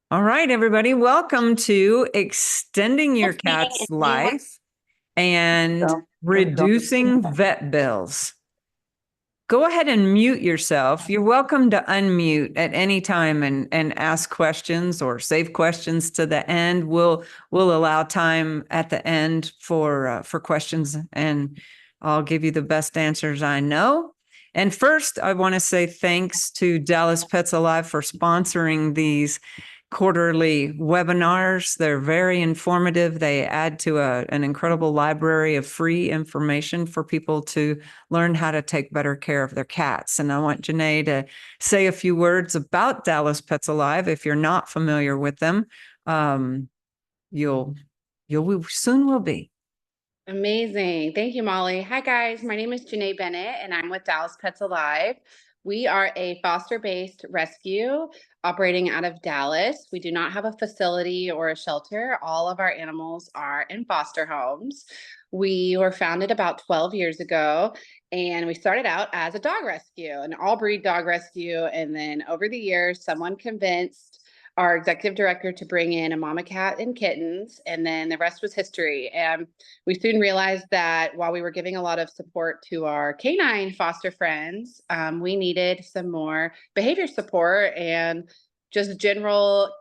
All right, everybody, welcome to Extending Your Cat's Life and Reducing Vet Bills. Go ahead and mute yourself. You're welcome to unmute at any time and ask questions or save questions to the end. We'll allow time at the end for questions, and I'll give you the best answers I know. And first, I want to say thanks to Dallas Pets Alive for sponsoring these quarterly webinars. They're very informative. They add to an incredible library of free information for people to learn how to take better care of their cats. And I want Janae to say a few words about Dallas Pets Alive. If you're not familiar with them, you'll soon will be. Amazing. Thank you, Molly. Hi, guys. My name is Janae Bennett, and I'm with Dallas Pets Alive. We are a foster-based rescue operating out of Dallas. We do not have a facility or a shelter. All of our animals are in foster homes. We were founded about 12 years ago, and we started out as a dog rescue, an all-breed dog rescue. And then over the years, someone convinced our executive director to bring in a mama cat and kittens, and then the rest was history. And we soon realized that while we were giving a lot of support to our canine foster friends, we needed some more behavior support and just general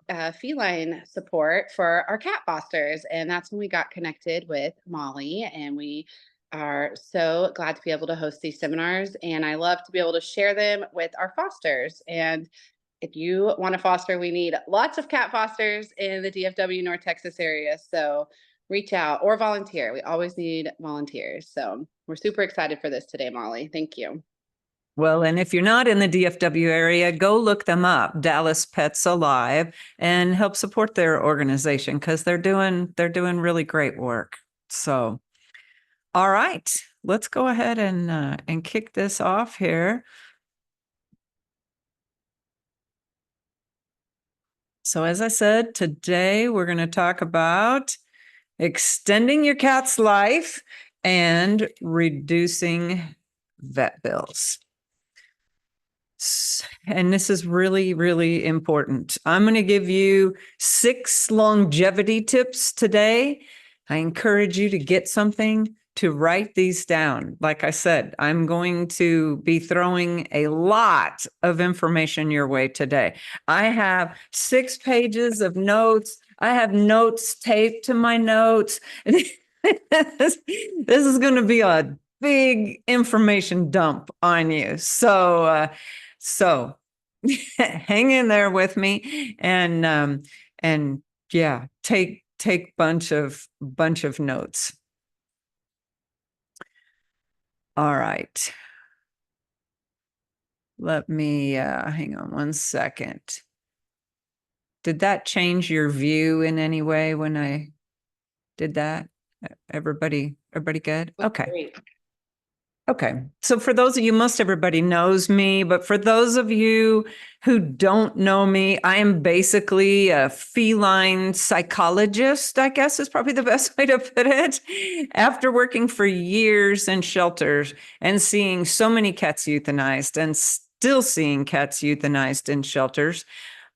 feline support for our cat fosters. And that's when we got connected with Molly, and we are so glad to be able to host these seminars. And I love to be able to share them with our fosters. And if you want to foster, we need lots of cat fosters in the DFW North Texas area. So reach out or volunteer. We always need volunteers. So we're super excited for this today, Molly. Thank you. Well, and if you're not in the DFW area, go look them up, Dallas Pets Alive, and help support their organization because they're doing really great work. So, all right, let's go ahead and kick this off here. So as I said, today we're going to talk about extending your cat's life and reducing vet bills. And this is really, really important. I'm going to give you 6 longevity tips today. I encourage you to get something to write these down. Like I said, I'm going to be throwing a lot of information your way today. I have 6 pages of notes. I have notes taped to my notes. This is going to be a big information dump on you. So hang in there with me and yeah, take bunch of notes. All right. Let me hang on one second. Did that change your view in any way when I did that? Everybody good? Okay. Great. Okay. So for those of you, most everybody knows me, but for those of you who don't know me, I am basically a feline psychologist, I guess is probably the best way to put it. After working for years in shelters and seeing so many cats euthanized and still seeing cats euthanized in shelters,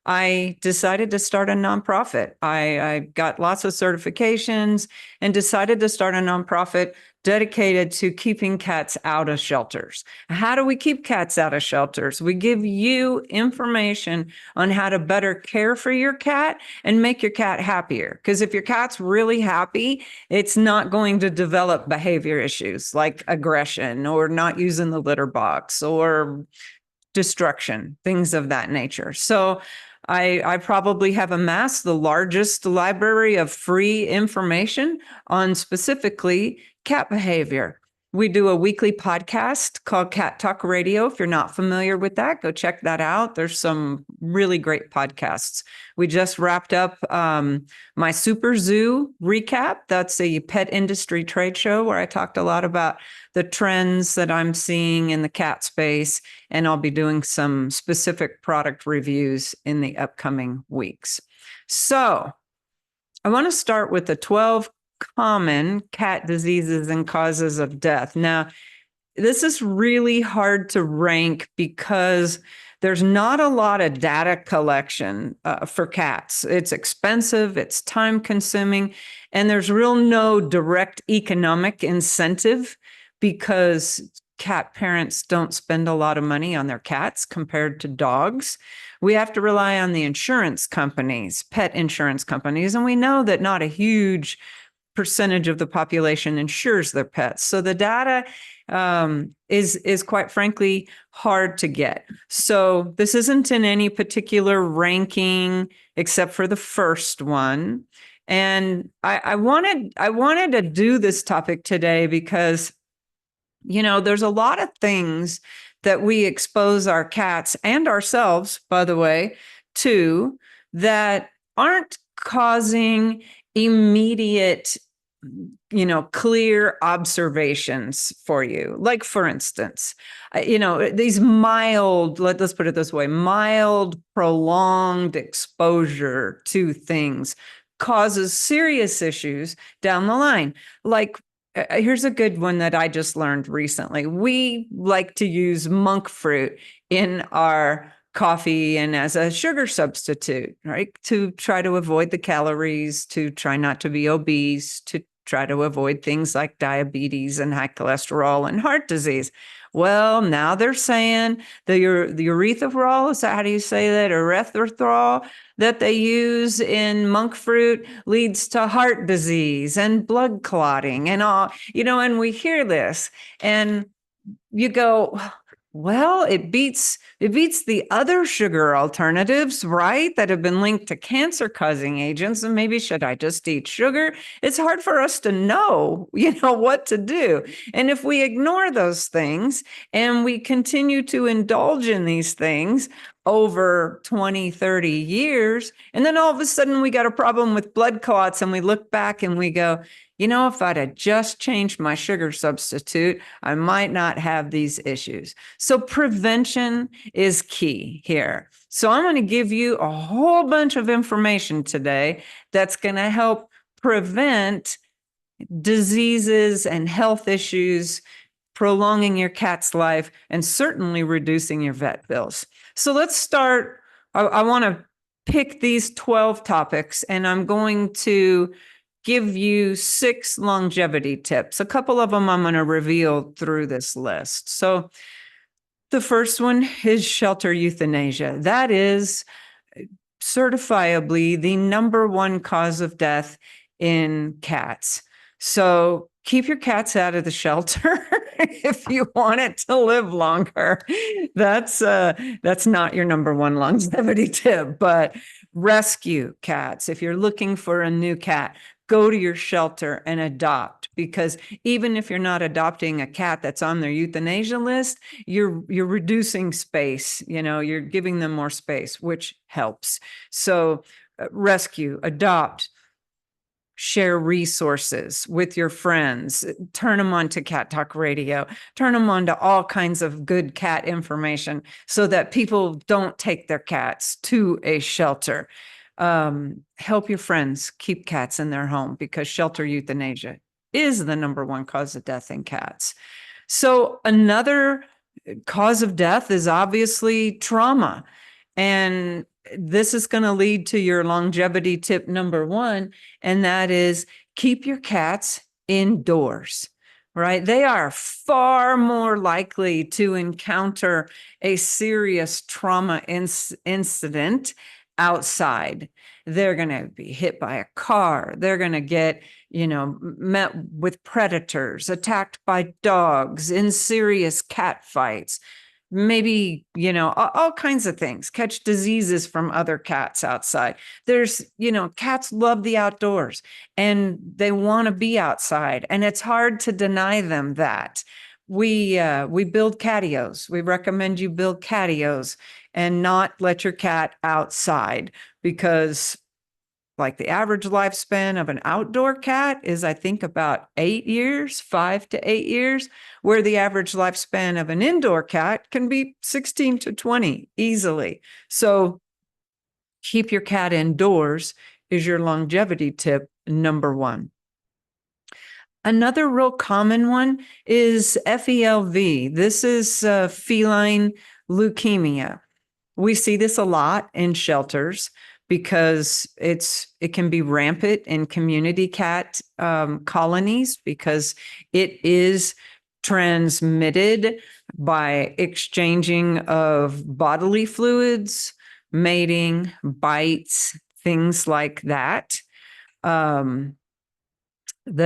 I decided to start a nonprofit. I got lots of certifications and decided to start a nonprofit dedicated to keeping cats out of shelters. How do we keep cats out of shelters? We give you information on how to better care for your cat and make your cat happier. Because if your cat's really happy, it's not going to develop behavior issues like aggression or not using the litter box or destruction, things of that nature. So I probably have amassed the largest library of free information on specifically cat behavior. We do a weekly podcast called Cat Talk Radio. If you're not familiar with that, go check that out. There's some really great podcasts. We just wrapped up my Super Zoo recap. That's a pet industry trade show where I talked a lot about the trends that I'm seeing in the cat space, and I'll be doing some specific product reviews in the upcoming weeks. So I want to start with the 12 common cat diseases and causes of death. Now, this is really hard to rank because There's not a lot of data collection for cats. It's expensive, it's time consuming, and there's real no direct economic incentive because cat parents don't spend a lot of money on their cats compared to dogs. We have to rely on the insurance companies, pet insurance companies, and we know that not a huge percentage of the population insures their pets. So the data is quite frankly hard to get. So this isn't in any particular ranking except for the first one. And I wanted to do this topic today because there's a lot of things that we expose our cats and ourselves, by the way, to that aren't causing immediate, clear observations for you. Like, for instance, these mild, let's put it this way, mild, prolonged exposure to things causes serious issues down the line. Like, here's a good one that I just learned recently. We like to use monk fruit in our coffee and as a sugar substitute, right? To try to avoid the calories, to try not to be obese, to try to avoid things like diabetes and high cholesterol and heart disease. Well, now they're saying the erythritol, is that how do you say that? Erythritol that they use in monk fruit leads to heart disease and blood clotting and all, and we hear this and you go, well, it beats the other sugar alternatives, right? That have been linked to cancer causing agents. And maybe should I just eat sugar? It's hard for us to know, what to do. And if we ignore those things and we continue to indulge in these things over 20, 30 years, and then all of a sudden we got a problem with blood clots and we look back and we go, if I'd have just changed my sugar substitute, I might not have these issues. So prevention is key here. So I'm going to give you a whole bunch of information today that's going to help prevent diseases and health issues, prolonging your cat's life, and certainly reducing your vet bills. So let's start. I want to pick these 12 topics, and I'm going to give you 6 longevity tips. A couple of them I'm going to reveal through this list. So the first one is shelter euthanasia. That is certifiably the number one cause of death in cats. So keep your cats out of the shelter if you want it to live longer. That's not your number one longevity tip, but rescue cats. If you're looking for a new cat, go to your shelter and adopt, because even if you're not adopting a cat that's on their euthanasia list, you're reducing space, you're giving them more space, which helps. So rescue, adopt, share resources with your friends, turn them on to Cat Talk Radio, turn them on to all kinds of good cat information so that people don't take their cats to a shelter. Help your friends keep cats in their home, because shelter euthanasia is the number one cause of death in cats. So another cause of death is obviously trauma. And this is going to lead to your longevity tip number 1, and that is keep your cats indoors, right? They are far more likely to encounter a serious trauma incident outside. They're going to be hit by a car. They're going to get, met with predators, attacked by dogs, in serious cat fights, maybe, all kinds of things, catch diseases from other cats outside. There's, cats love the outdoors and they want to be outside, and it's hard to deny them that. We build catios. We recommend you build catios and not let your cat outside, because like the average lifespan of an outdoor cat is, I think, about 8 years, 5 to 8 years, where the average lifespan of an indoor cat can be 16 to 20 easily. So keep your cat indoors is your longevity tip number 1. Another real common one is FELV. This is feline leukemia. We see this a lot in shelters because it can be rampant in community cat colonies because it is transmitted by exchanging of bodily fluids, mating, bites, things like that. The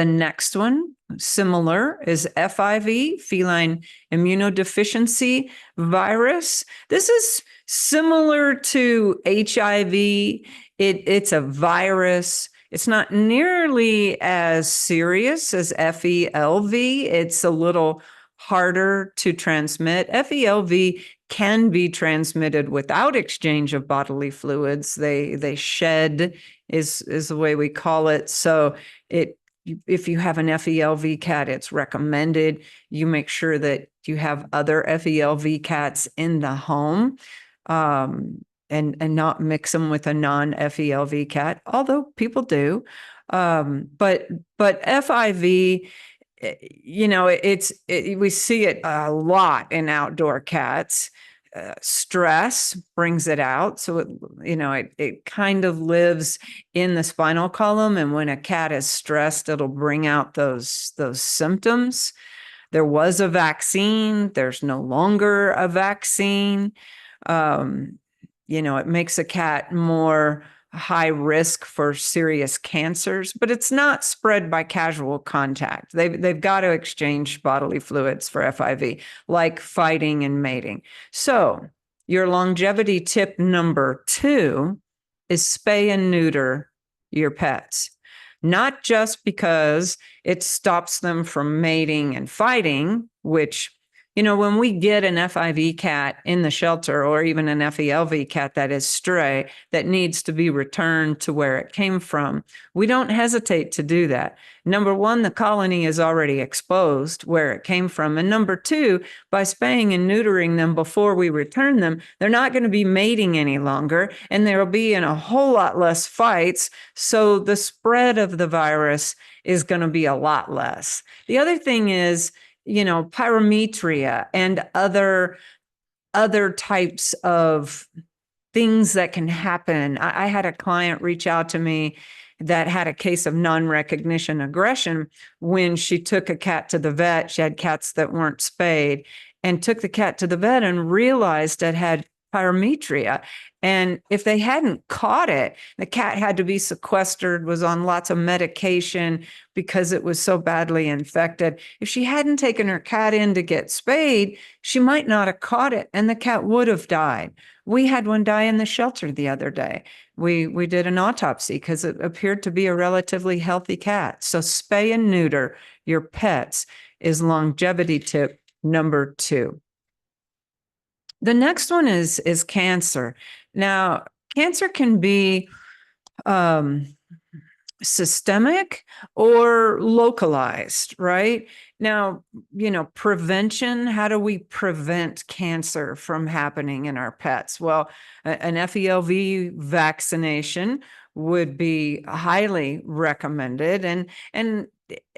next one, similar, is FIV, feline immunodeficiency virus. This is similar to HIV. It's a virus. It's not nearly as serious as FELV. It's a little harder to transmit. FELV can be transmitted without exchange of bodily fluids. They shed is the way we call it. So if you have an FELV cat, it's recommended you make sure that you have other FELV cats in the home, and not mix them with a non-FELV cat, although people do. But FIV, we see it a lot in outdoor cats. Stress brings it out. So it kind of lives in the spinal column. And when a cat is stressed, it'll bring out those symptoms. There was a vaccine. There's no longer a vaccine. It makes a cat more high risk for serious cancers, but it's not spread by casual contact. They've got to exchange bodily fluids for FIV, like fighting and mating. So your longevity tip number 2 is spay and neuter your pets. Not just because it stops them from mating and fighting, which, when we get an FIV cat in the shelter or even an FELV cat that is stray that needs to be returned to where it came from, we don't hesitate to do that. Number 1, the colony is already exposed where it came from. And number 2, by spaying and neutering them before we return them, they're not going to be mating any longer, and there will be in a whole lot less fights. So the spread of the virus is going to be a lot less. The other thing is, pyrometria and other types of things that can happen. I had a client reach out to me that had a case of non-recognition aggression when she took a cat to the vet. She had cats that weren't spayed and took the cat to the vet and realized it had pyrometria. And if they hadn't caught it, the cat had to be sequestered, was on lots of medication because it was so badly infected. If she hadn't taken her cat in to get spayed, she might not have caught it and the cat would have died. We had one die in the shelter the other day. We did an autopsy because it appeared to be a relatively healthy cat. So spay and neuter your pets is longevity tip number 2. The next one is cancer. Now, cancer can be systemic or localized, right? Now, prevention, how do we prevent cancer from happening in our pets? Well, an FELV vaccination would be highly recommended. And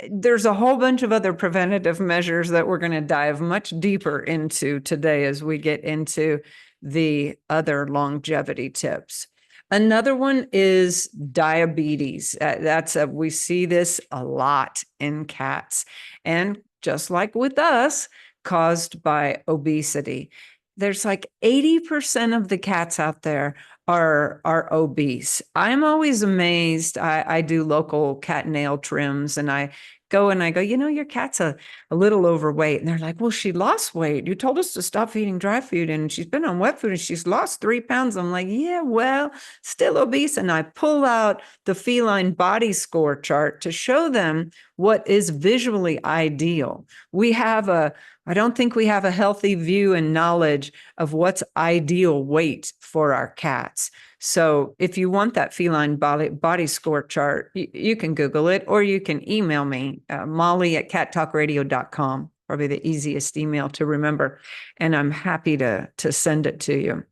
there's a whole bunch of other preventative measures that we're going to dive much deeper into today as we get into the other longevity tips. Another one is diabetes. We see this a lot in cats, and just like with us, caused by obesity. There's like 80% of the cats out there are obese. I'm always amazed. I do local cat nail trims, and I go, your cat's a little overweight. And they're like, well, she lost weight. You told us to stop feeding dry food, and she's been on wet food and she's lost 3 pounds. I'm like, yeah, well, still obese. And I pull out the feline body score chart to show them what is visually ideal. I don't think we have a healthy view and knowledge of what's ideal weight for our cats. So if you want that feline body score chart, you can Google it, or you can email me, molly@cattalkradio.com, probably the easiest email to remember. And I'm happy to send it to you.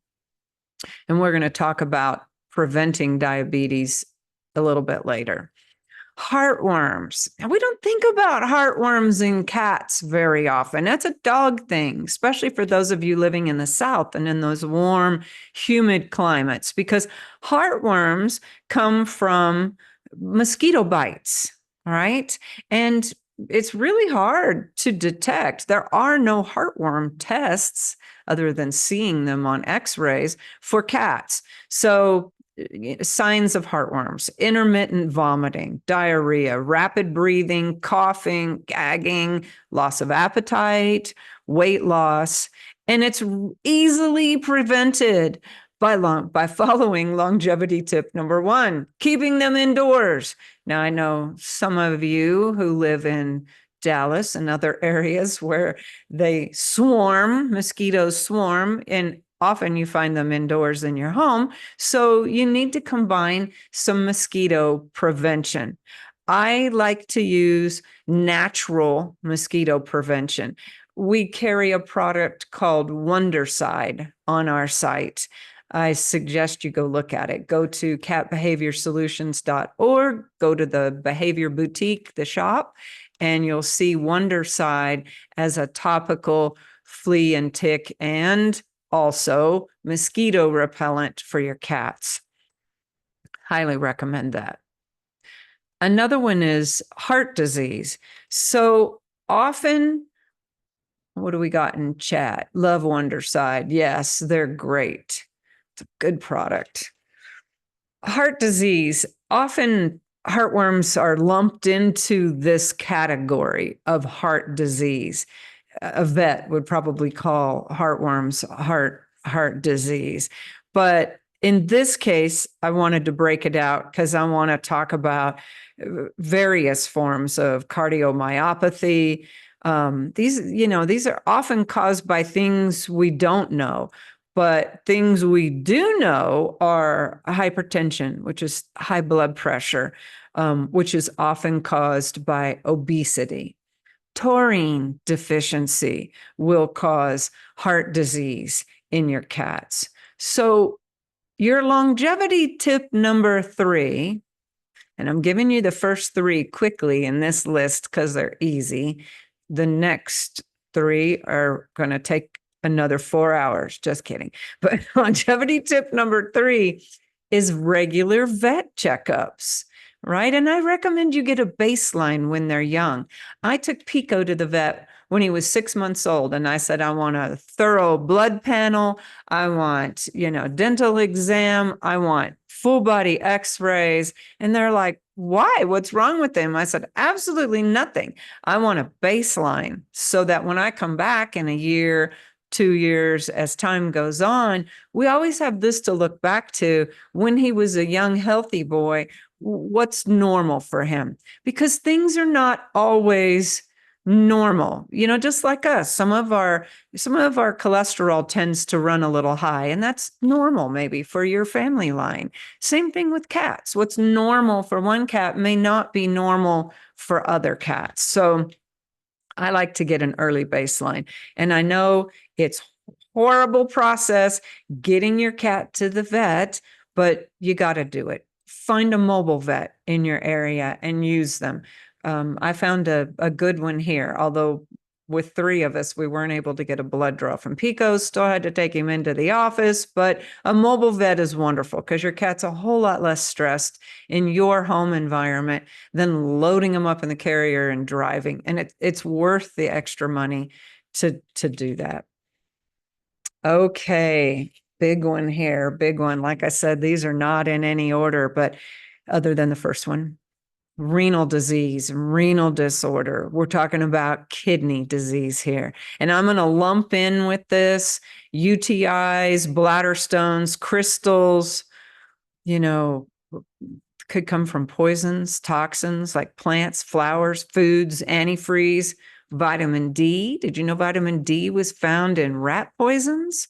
And we're going to talk about preventing diabetes a little bit later. Heartworms. Now, we don't think about heartworms in cats very often. That's a dog thing, especially for those of you living in the South and in those warm, humid climates, because heartworms come from mosquito bites, all right? And it's really hard to detect. There are no heartworm tests other than seeing them on x-rays for cats. So signs of heartworms: intermittent vomiting, diarrhea, rapid breathing, coughing, gagging, loss of appetite, weight loss. And it's easily prevented by following longevity tip number 1, keeping them indoors. Now, I know some of you who live in Dallas and other areas where mosquitoes swarm, and often you find them indoors in your home. So you need to combine some mosquito prevention. I like to use natural mosquito prevention. We carry a product called Wondercide on our site. I suggest you go look at it. Go to catbehaviorsolutions.org, go to the Behavior Boutique, the shop, and you'll see Wondercide as a topical flea and tick and also mosquito repellent for your cats. Highly recommend that. Another one is heart disease. So often, what do we got in chat? Love Wondercide. Yes, they're great. It's a good product. Heart disease. Often heartworms are lumped into this category of heart disease. A vet would probably call heartworms heart disease. But in this case, I wanted to break it out because I want to talk about various forms of cardiomyopathy. These are often caused by things we don't know, but things we do know are hypertension, which is high blood pressure, which is often caused by obesity. Taurine deficiency will cause heart disease in your cats. So your longevity tip number 3, and I'm giving you the first 3 quickly in this list because they're easy. The next 3 are going to take another 4 hours. Just kidding. But longevity tip number 3 is regular vet checkups. Right. And I recommend you get a baseline when they're young. I took Pico to the vet when he was 6 months old, and I said, I want a thorough blood panel. I want, dental exam. I want full body x-rays. And they're like, why? What's wrong with them? I said, absolutely nothing. I want a baseline so that when I come back in a year, 2 years, as time goes on, we always have this to look back to when he was a young, healthy boy. What's normal for him? Because things are not always normal, just like us. Some of our cholesterol tends to run a little high, and that's normal maybe for your family line. Same thing with cats. What's normal for one cat may not be normal for other cats. So I like to get an early baseline. And I know it's horrible process getting your cat to the vet, but you got to do it. Find a mobile vet in your area and use them. I found a good one here, although with 3 of us, we weren't able to get a blood draw from Pico, still had to take him into the office, but a mobile vet is wonderful because your cat's a whole lot less stressed in your home environment than loading them up in the carrier and driving. And it's worth the extra money to do that. Okay, big one here, big one. Like I said, these are not in any order, but other than the first one. Renal disease, renal disorder. We're talking about kidney disease here. And I'm going to lump in with this UTIs, bladder stones, crystals, could come from poisons, toxins like plants, flowers, foods, antifreeze, vitamin D. Did you know vitamin D was found in rat poisons?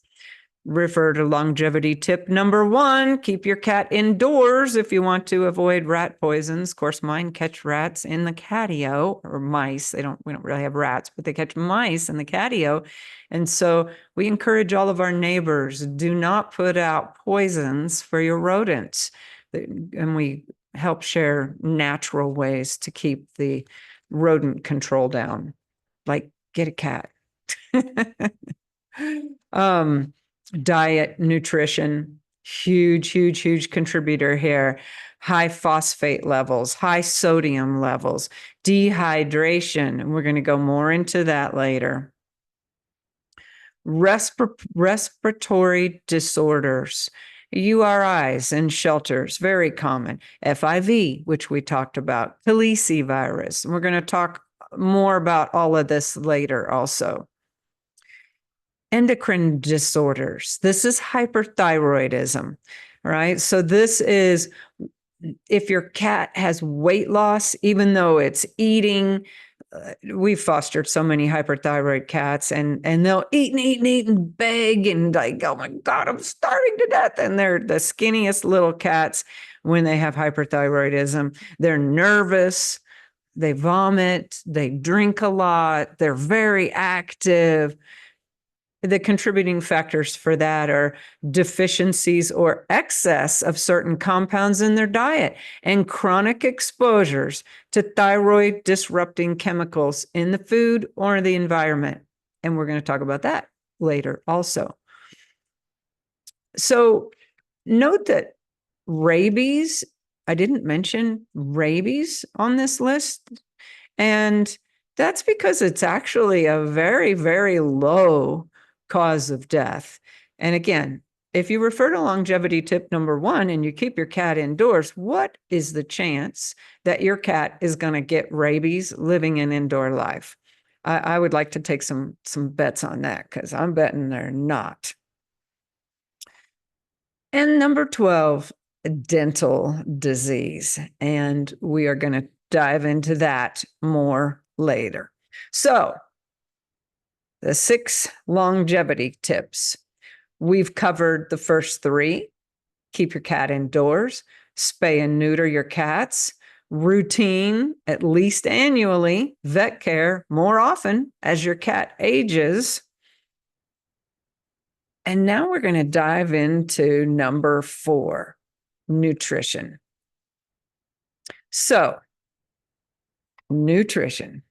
Refer to longevity tip number 1. Keep your cat indoors if you want to avoid rat poisons. Of course, mine catch rats in the catio, or mice. We don't really have rats, but they catch mice in the catio. And so we encourage all of our neighbors, do not put out poisons for your rodents. And we help share natural ways to keep the rodent control down, like get a cat. Diet, nutrition, huge contributor here. High phosphate levels, high sodium levels, dehydration, and we're going to go more into that later. Respiratory disorders, URIs and shelters, very common. FIV, which we talked about, calicivirus. And we're going to talk more about all of this later also. Endocrine disorders. This is hyperthyroidism, right? So this is if your cat has weight loss, even though it's eating. We've fostered so many hyperthyroid cats, and they'll eat and beg and like, oh my God, I'm starving to death. And they're the skinniest little cats when they have hyperthyroidism. They're nervous, they vomit, they drink a lot, they're very active. The contributing factors for that are deficiencies or excess of certain compounds in their diet and chronic exposures to thyroid disrupting chemicals in the food or the environment. And we're going to talk about that later also. So note that rabies, I didn't mention rabies on this list. And that's because it's actually a very low cause of death. And again, if you refer to longevity tip number 1 and you keep your cat indoors, what is the chance that your cat is going to get rabies living an indoor life? I would like to take some bets on that because I'm betting they're not. And number 12, dental disease. And we are going to dive into that more later. So the 6 longevity tips. We've covered the first 3. Keep your cat indoors, spay and neuter your cats, routine, at least annually, vet care more often as your cat ages. And now we're going to dive into number 4, nutrition. So, nutrition.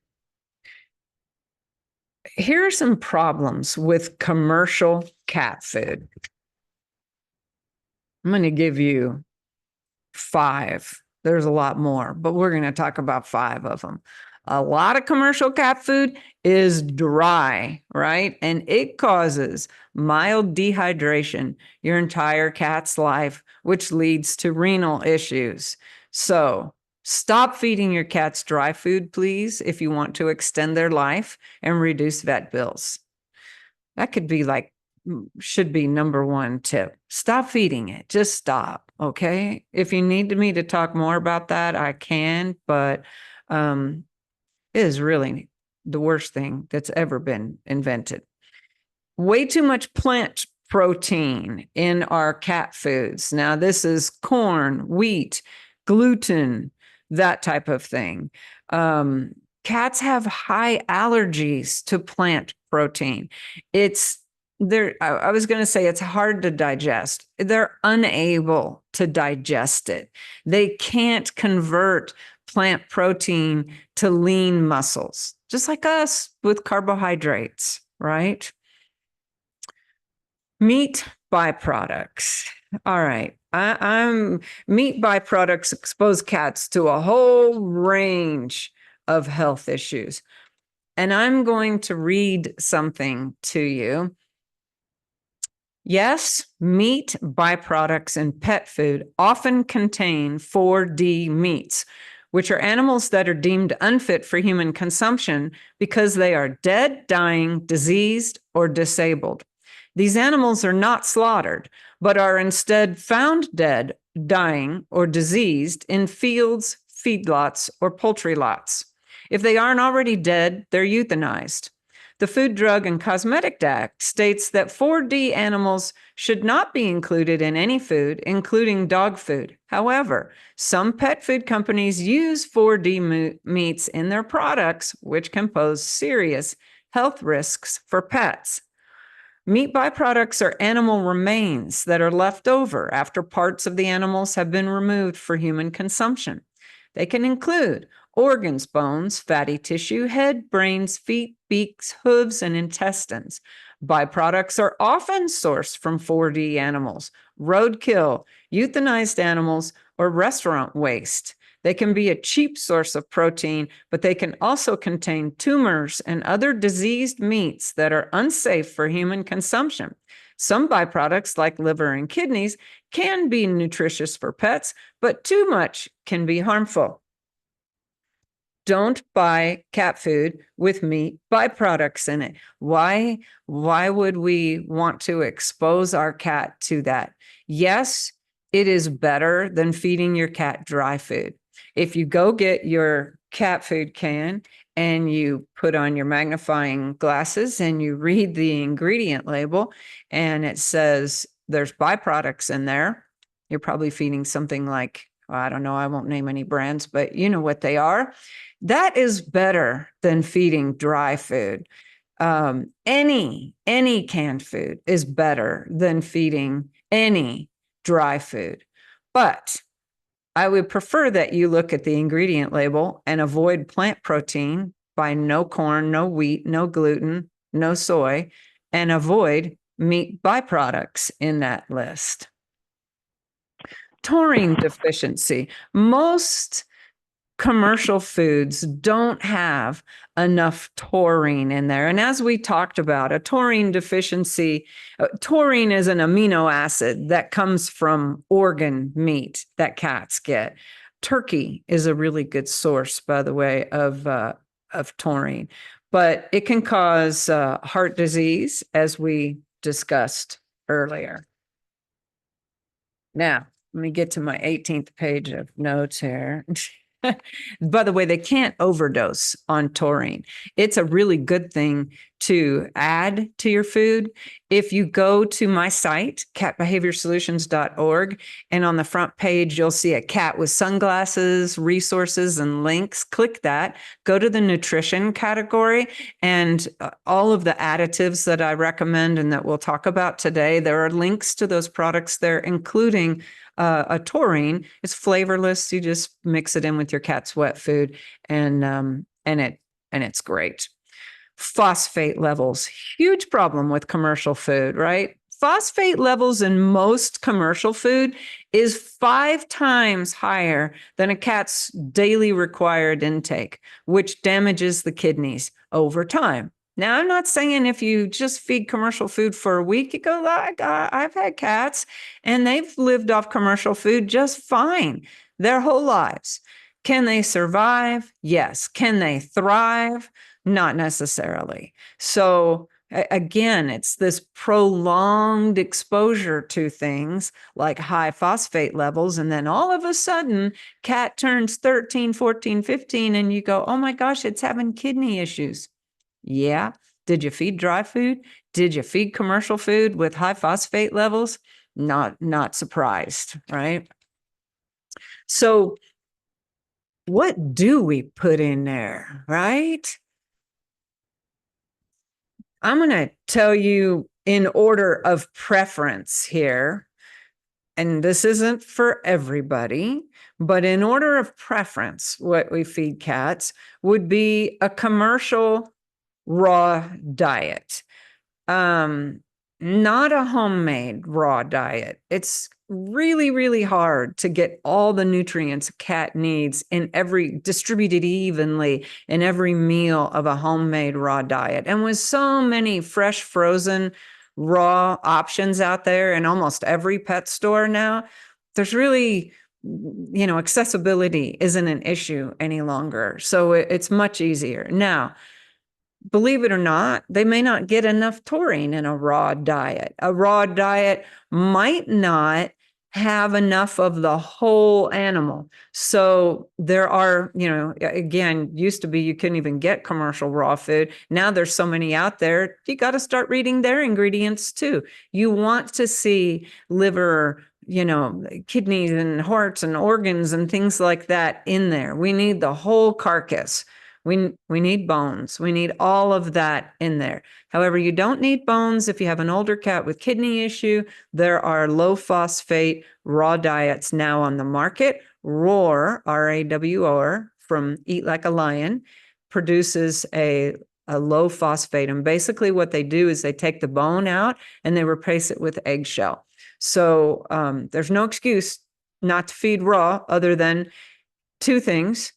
Here are some problems with commercial cat food. I'm going to give you 5. There's a lot more, but we're going to talk about 5 of them. A lot of commercial cat food is dry, right? And it causes mild dehydration your entire cat's life, which leads to renal issues. So stop feeding your cats dry food, please, if you want to extend their life and reduce vet bills. That could be like, should be number 1 tip. Stop feeding it. Just stop. Okay. If you need me to talk more about that, I can, but it is really the worst thing that's ever been invented. Way too much plant protein in our cat foods. Now, this is corn, wheat, gluten, that type of thing. Cats have high allergies to plant protein. I was going to say it's hard to digest. They're unable to digest it. They can't convert plant protein to lean muscles, just like us with carbohydrates, right? Meat byproducts. All right. Meat byproducts expose cats to a whole range of health issues. And I'm going to read something to you. Yes, meat byproducts in pet food often contain 4D meats, which are animals that are deemed unfit for human consumption because they are dead, dying, diseased, or disabled. These animals are not slaughtered, but are instead found dead, dying, or diseased in fields, feedlots, or poultry lots. If they aren't already dead, they're euthanized. The Food, Drug, and Cosmetic Act states that 4D animals should not be included in any food, including dog food. However, some pet food companies use 4D meats in their products, which can pose serious health risks for pets. Meat byproducts are animal remains that are left over after parts of the animals have been removed for human consumption. They can include organs, bones, fatty tissue, head, brains, feet, beaks, hooves, and intestines. Byproducts are often sourced from 4D animals, roadkill, euthanized animals, or restaurant waste. They can be a cheap source of protein, but they can also contain tumors and other diseased meats that are unsafe for human consumption. Some byproducts, like liver and kidneys, can be nutritious for pets, but too much can be harmful. Don't buy cat food with meat byproducts in it. Why would we want to expose our cat to that? Yes, it is better than feeding your cat dry food. If you go get your cat food can and you put on your magnifying glasses and you read the ingredient label and it says there's byproducts in there, you're probably feeding something like, I don't know, I won't name any brands, but you know what they are. That is better than feeding dry food. Any canned food is better than feeding any dry food. But I would prefer that you look at the ingredient label and avoid plant protein by no corn, no wheat, no gluten, no soy, and avoid meat byproducts in that list. Taurine deficiency. Most commercial foods don't have enough taurine in there. And as we talked about, a taurine deficiency, taurine is an amino acid that comes from organ meat that cats get. Turkey is a really good source, by the way, of taurine, but it can cause heart disease, as we discussed earlier. Now, let me get to my 18th page of notes here. By the way, they can't overdose on taurine. It's a really good thing to add to your food. If you go to my site, catbehaviorsolutions.org, and on the front page, you'll see a cat with sunglasses, resources, and links. Click that, go to the nutrition category, and all of the additives that I recommend and that we'll talk about today, there are links to those products there, including a taurine. It's flavorless. You just mix it in with your cat's wet food, and it's great. Phosphate levels, huge problem with commercial food, right? Phosphate levels in most commercial food is 5 times higher than a cat's daily required intake, which damages the kidneys over time. Now, I'm not saying if you just feed commercial food for a week, you go, I've had cats and they've lived off commercial food just fine their whole lives. Can they survive? Yes. Can they thrive? Not necessarily. So again, it's this prolonged exposure to things like high phosphate levels. And then all of a sudden, cat turns 13, 14, 15, and you go, oh my gosh, it's having kidney issues. Yeah. Did you feed dry food? Did you feed commercial food with high phosphate levels? Not surprised, right? So what do we put in there, right? I'm going to tell you in order of preference here, and this isn't for everybody, but in order of preference, what we feed cats would be a commercial raw diet. Not a homemade raw diet. It's really, really hard to get all the nutrients a cat needs distributed evenly in every meal of a homemade raw diet. And with so many fresh, frozen, raw options out there in almost every pet store now, there's really, accessibility isn't an issue any longer. So it's much easier. Now, believe it or not, they may not get enough taurine in a raw diet. A raw diet might not have enough of the whole animal. So there are, again, used to be you couldn't even get commercial raw food. Now there's so many out there, you got to start reading their ingredients too. You want to see liver, kidneys and hearts and organs and things like that in there. We need the whole carcass. We need bones. We need all of that in there. However, you don't need bones if you have an older cat with kidney issue. There are low phosphate raw diets now on the market. Roar, RAWR, from Eat Like a Lion, produces a low phosphate. And basically what they do is they take the bone out and they replace it with eggshell. So there's no excuse not to feed raw other than two things.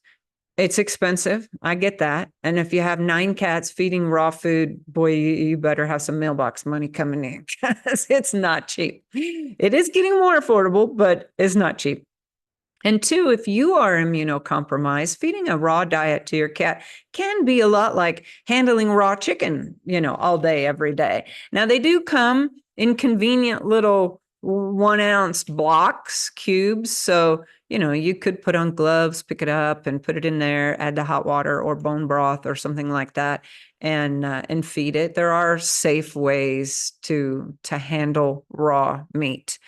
It's expensive. I get that. And if you have 9 cats feeding raw food, boy, you better have some mailbox money coming in because it's not cheap. It is getting more affordable, but it's not cheap. And 2, if you are immunocompromised, feeding a raw diet to your cat can be a lot like handling raw chicken, all day, every day. Now, they do come in convenient little 1-ounce blocks, cubes. So, you could put on gloves, pick it up and put it in there, add the hot water or bone broth or something like that and feed it. There are safe ways to handle raw meat,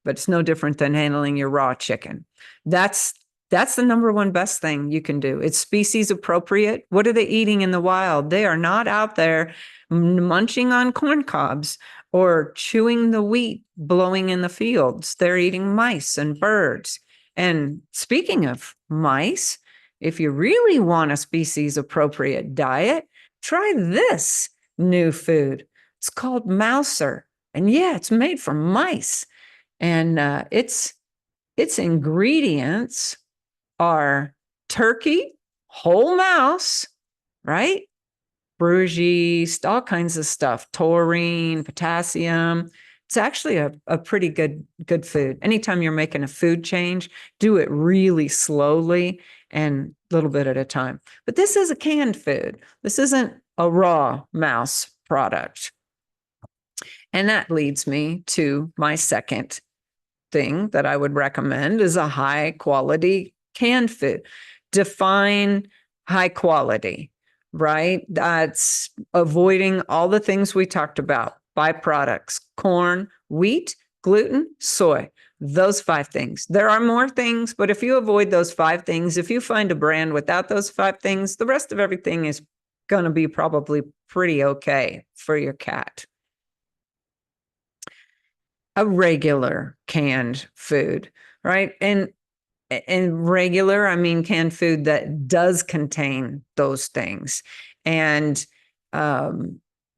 but it's no different than handling your raw chicken. That's the number one best thing you can do. It's species appropriate. What are they eating in the wild? They are not out there munching on corn cobs or chewing the wheat blowing in the fields. They're eating mice and birds. And speaking of mice, if you really want a species appropriate diet, try this new food. It's called Mouser. And yeah, it's made from mice. And its ingredients are turkey, whole mouse, right? Bruges, all kinds of stuff, taurine, potassium. It's actually a pretty good food. Anytime you're making a food change, do it really slowly and a little bit at a time. But this is a canned food. This isn't a raw mouse product. And that leads me to my second thing that I would recommend is a high quality canned food. Define high quality, right? That's avoiding all the things we talked about, byproducts, corn, wheat, gluten, soy, those 5 things. There are more things, but if you avoid those 5 things, if you find a brand without those 5 things, the rest of everything is going to be probably pretty okay for your cat. A regular canned food, right? And regular, I mean canned food that does contain those things. And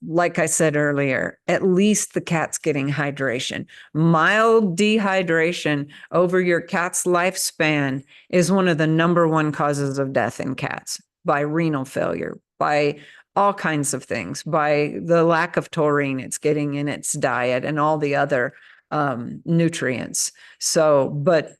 like I said earlier, at least the cat's getting hydration. Mild dehydration over your cat's lifespan is one of the number 1 causes of death in cats by renal failure, by all kinds of things, by the lack of taurine it's getting in its diet and all the other nutrients. So, but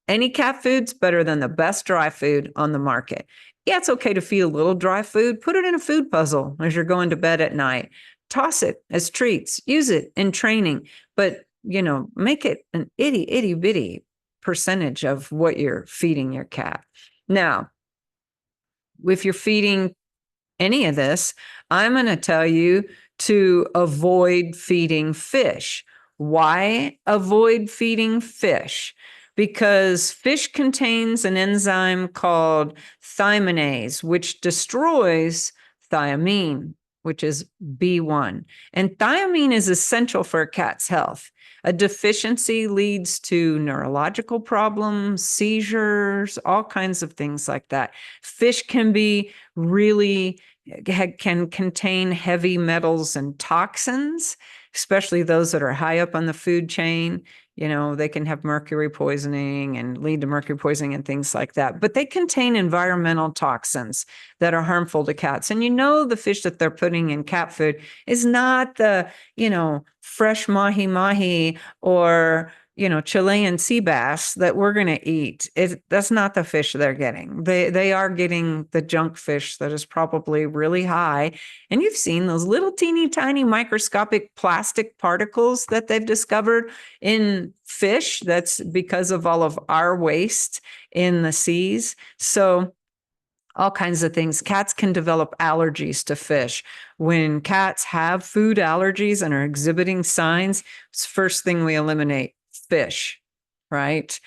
any cat food's better than the best dry food on the market. Yeah, it's okay to feed a little dry food. Put it in a food puzzle as you're going to bed at night. Toss it as treats. Use it in training. But, make it an itty bitty percentage of what you're feeding your cat. Now, if you're feeding any of this, I'm going to tell you to avoid feeding fish. Why avoid feeding fish? Because fish contains an enzyme called thymidase, which destroys thiamine, which is B1. And thiamine is essential for a cat's health. A deficiency leads to neurological problems, seizures, all kinds of things like that. Fish can contain heavy metals and toxins, especially those that are high up on the food chain. They can have mercury poisoning and lead to mercury poisoning and things like that. But they contain environmental toxins that are harmful to cats. And the fish that they're putting in cat food is not the, fresh mahi-mahi or, Chilean sea bass that we're going to eat. That's not the fish they're getting. They are getting the junk fish that is probably really high. And you've seen those little teeny tiny microscopic plastic particles that they've discovered in fish. That's because of all of our waste in the seas. So all kinds of things. Cats can develop allergies to fish. When cats have food allergies and are exhibiting signs, it's the first thing we eliminate, fish, right?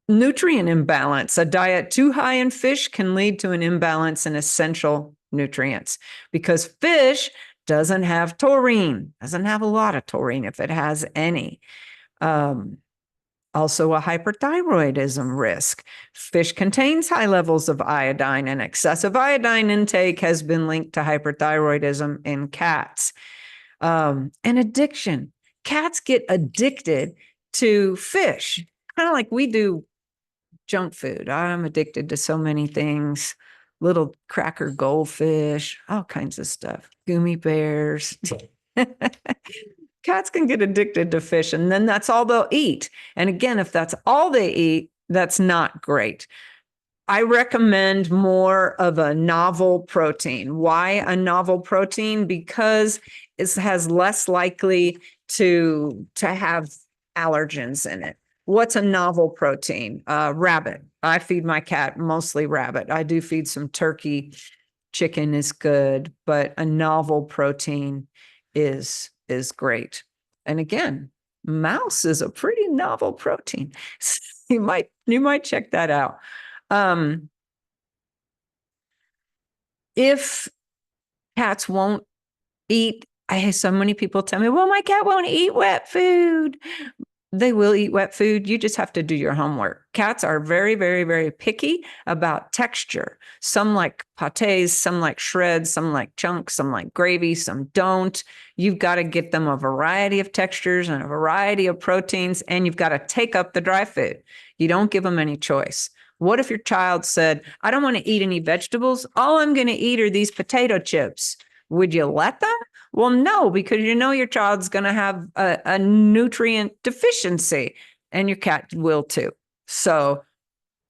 Nutrient imbalance. A diet too high in fish can lead to an imbalance in essential nutrients because fish doesn't have taurine, doesn't have a lot of taurine if it has any. Also, a hyperthyroidism risk. Fish contains high levels of iodine, and excessive iodine intake has been linked to hyperthyroidism in cats. And addiction. Cats get addicted to fish, kind of like we do junk food. I'm addicted to so many things, little cracker goldfish, all kinds of stuff, gummy bears. Cats can get addicted to fish, and then that's all they'll eat. And again, if that's all they eat, that's not great. I recommend more of a novel protein. Why a novel protein? Because it has less likely to have allergens in it. What's a novel protein? Rabbit. I feed my cat mostly rabbit. I do feed some turkey. Chicken is good, but a novel protein is great. And again, mouse is a pretty novel protein. You might check that out. If cats won't eat, I have so many people tell me, well, my cat won't eat wet food. They will eat wet food. You just have to do your homework. Cats are very, very, very picky about texture. Some like pâtés, some like shreds, some like chunks, some like gravy, some don't. You've got to get them a variety of textures and a variety of proteins, and you've got to take up the dry food. You don't give them any choice. What if your child said, I don't want to eat any vegetables. All I'm going to eat are these potato chips. Would you let them? Well, no, because you know your child's going to have a nutrient deficiency, and your cat will too. So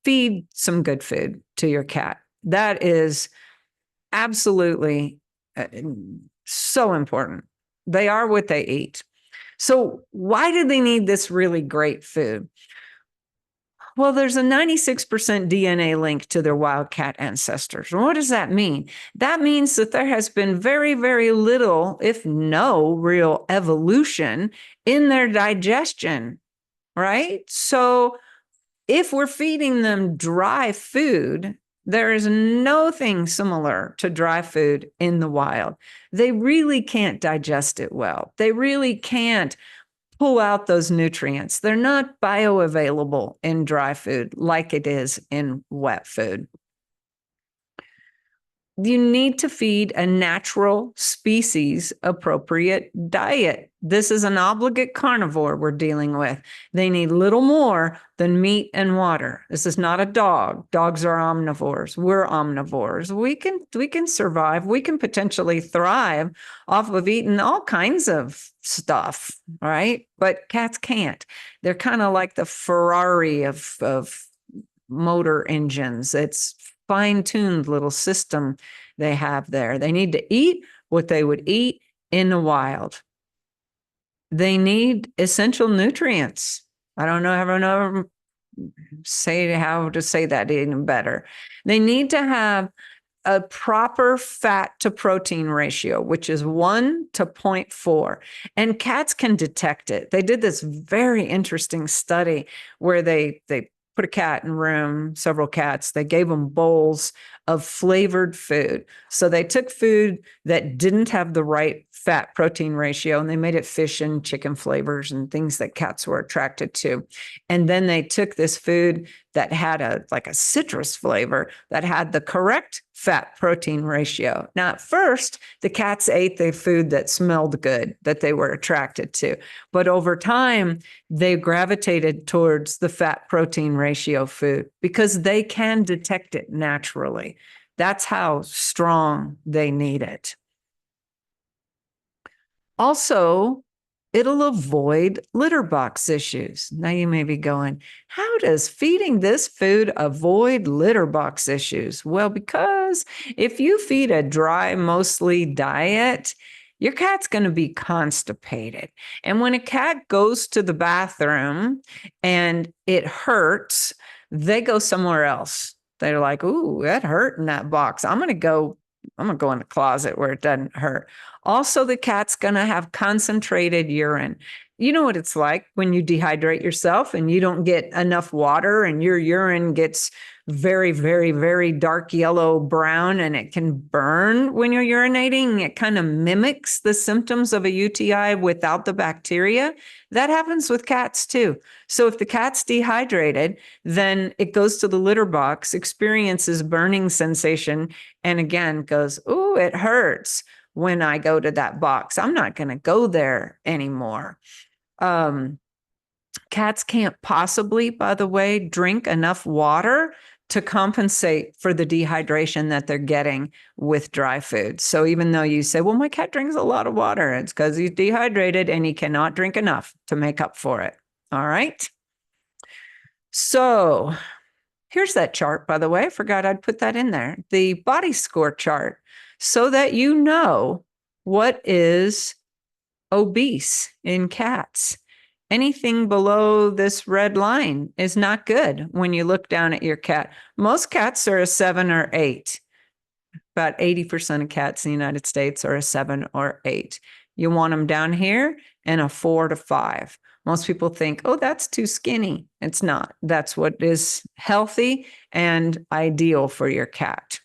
feed some good food to your cat. That is absolutely so important. They are what they eat. So why do they need this really great food? Well, there's a 96% DNA link to their wildcat ancestors. What does that mean? That means that there has been very, very little, if no, real evolution in their digestion, right? So if we're feeding them dry food, there is nothing similar to dry food in the wild. They really can't digest it well. They really can't pull out those nutrients. They're not bioavailable in dry food like it is in wet food. You need to feed a natural species appropriate diet. This is an obligate carnivore we're dealing with. They need little more than meat and water. This is not a dog. Dogs are omnivores. We're omnivores. We can survive. We can potentially thrive off of eating all kinds of stuff, right? But cats can't. They're kind of like the Ferrari of motor engines. It's fine-tuned little system they have there. They need to eat what they would eat in the wild. They need essential nutrients. I don't know how to say that even better. They need to have a proper fat to protein ratio, which is 1 to 0.4. And cats can detect it. They did this very interesting study where they put a cat in a room, several cats. They gave them bowls of flavored food. So they took food that didn't have the right fat protein ratio, and they made it fish and chicken flavors and things that cats were attracted to. And then they took this food that had a citrus flavor that had the correct fat protein ratio. Now, at first, the cats ate the food that smelled good, that they were attracted to. But over time, they gravitated towards the fat protein ratio food because they can detect it naturally. That's how strong they need it. Also, it'll avoid litter box issues. Now you may be going, how does feeding this food avoid litter box issues? Well, because if you feed a dry, mostly diet, your cat's going to be constipated. And when a cat goes to the bathroom and it hurts, they go somewhere else. They're like, ooh, that hurt in that box. I'm going to go in the closet where it doesn't hurt. Also, the cat's going to have concentrated urine. you know what it's like when you dehydrate yourself and you don't get enough water and your urine gets very, very, very dark yellow brown and it can burn when you're urinating. It kind of mimics the symptoms of a UTI without the bacteria. That happens with cats too. So if the cat's dehydrated, then it goes to the litter box, experiences burning sensation, and again goes, "Oh, it hurts when I go to that box. I'm not going to go there anymore." Cats can't possibly, by the way, drink enough water to compensate for the dehydration that they're getting with dry food. So even though you say, well, my cat drinks a lot of water, it's because he's dehydrated and he cannot drink enough to make up for it. All right. So here's that chart, by the way. I forgot I'd put that in there. The body score chart, so that you know what is obese in cats. Anything below this red line is not good when you look down at your cat. Most cats are a 7 or 8. About 80% of cats in the United States are a 7 or 8. You want them down here and a 4 to 5. Most people think, oh, that's too skinny. It's not. That's what is healthy and ideal for your cat.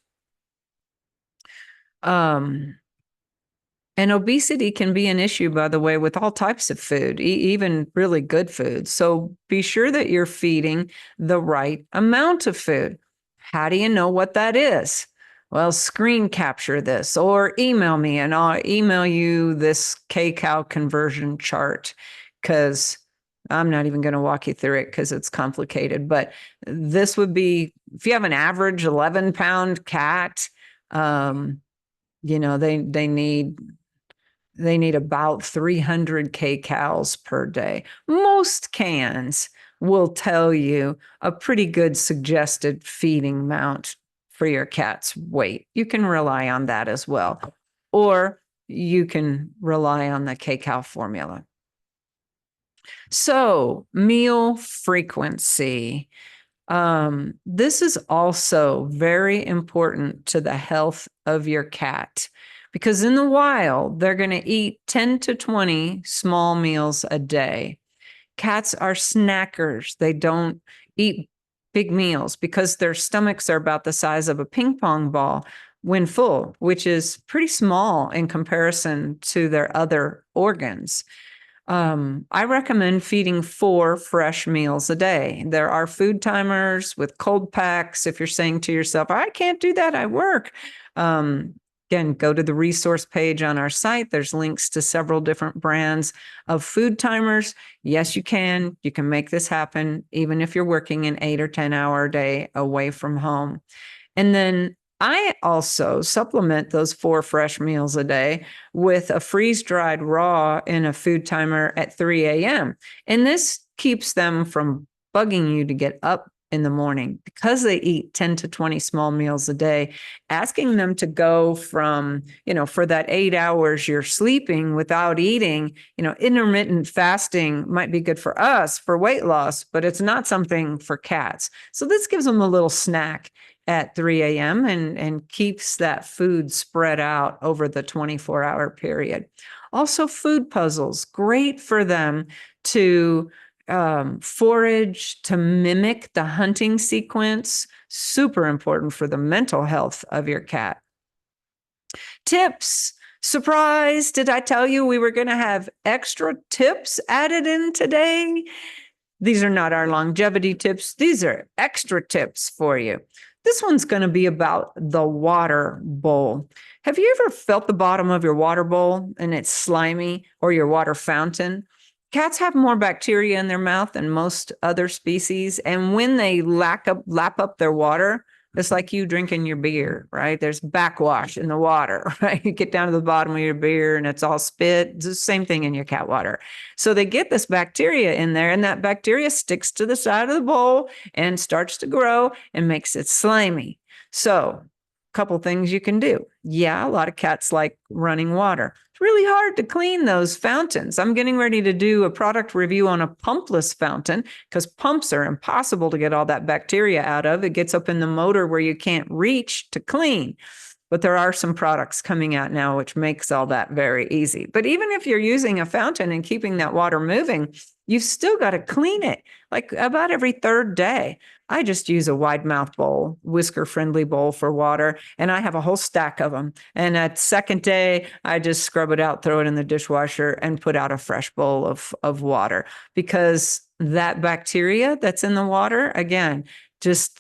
And obesity can be an issue, by the way, with all types of food, even really good food. So be sure that you're feeding the right amount of food. How do you know what that is? Well, screen capture this or email me and I'll email you this K-cow conversion chart, because I'm not even going to walk you through it because it's complicated. But this would be, if you have an average 11-pound cat, you know, they need about 300 kcals per day. Most cans will tell you a pretty good suggested feeding amount for your cat's weight. You can rely on that as well. Or you can rely on the kcal formula. So, meal frequency. This is also very important to the health of your cat, because in the wild, they're going to eat 10 to 20 small meals a day. Cats are snackers. They don't eat big meals because their stomachs are about the size of a ping pong ball when full, which is pretty small in comparison to their other organs. I recommend feeding 4 fresh meals a day. There are food timers with cold packs. If you're saying to yourself, I can't do that, I work. Again, go to the resource page on our site. There's links to several different brands of food timers. Yes, you can. You can make this happen, even if you're working an 8 or 10-hour day away from home. And then I also supplement those 4 fresh meals a day with a freeze-dried raw in a food timer at 3 a.m. And this keeps them from bugging you to get up in the morning, because they eat 10 to 20 small meals a day. Asking them to go from, for that 8 hours you're sleeping without eating, intermittent fasting might be good for us for weight loss, but it's not something for cats. So this gives them a little snack at 3 a.m. and keeps that food spread out over the 24-hour period. Also, food puzzles, great for them to forage, to mimic the hunting sequence. Super important for the mental health of your cat. Tips. Surprise, did I tell you we were going to have extra tips added in today? These are not our longevity tips. These are extra tips for you. This one's going to be about the water bowl. Have you ever felt the bottom of your water bowl and it's slimy, or your water fountain? Cats have more bacteria in their mouth than most other species. And when they lap up their water, it's like you drinking your beer, right? There's backwash in the water, right? You get down to the bottom of your beer and it's all spit. It's the same thing in your cat water. So they get this bacteria in there, and that bacteria sticks to the side of the bowl and starts to grow and makes it slimy. So a couple things you can do. Yeah, a lot of cats like running water. It's really hard to clean those fountains. I'm getting ready to do a product review on a pumpless fountain, because pumps are impossible to get all that bacteria out of. It gets up in the motor where you can't reach to clean. but there are some products coming out now which makes all that very easy. But even if you're using a fountain and keeping that water moving, you've still got to clean it like about every third day. I just use a wide mouth bowl, whisker friendly bowl for water, and I have a whole stack of them. And at second day, I just scrub it out, throw it in the dishwasher, and put out a fresh bowl of water, because that bacteria that's in the water, again, just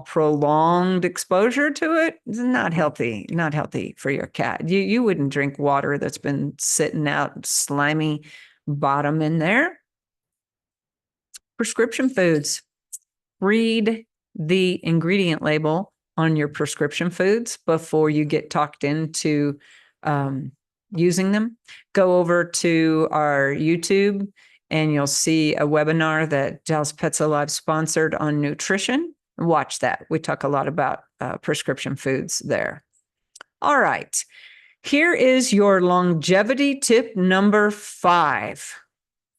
prolonged exposure to it is not healthy for your cat. You wouldn't drink water that's been sitting out slimy bottom in there. Prescription foods. Read the ingredient label on your prescription foods before you get talked into using them. Go over to our YouTube and you'll see a webinar that Dallas Pets Alive sponsored on nutrition. Watch that. We talk a lot about prescription foods there. All right. Here is your longevity tip number 5.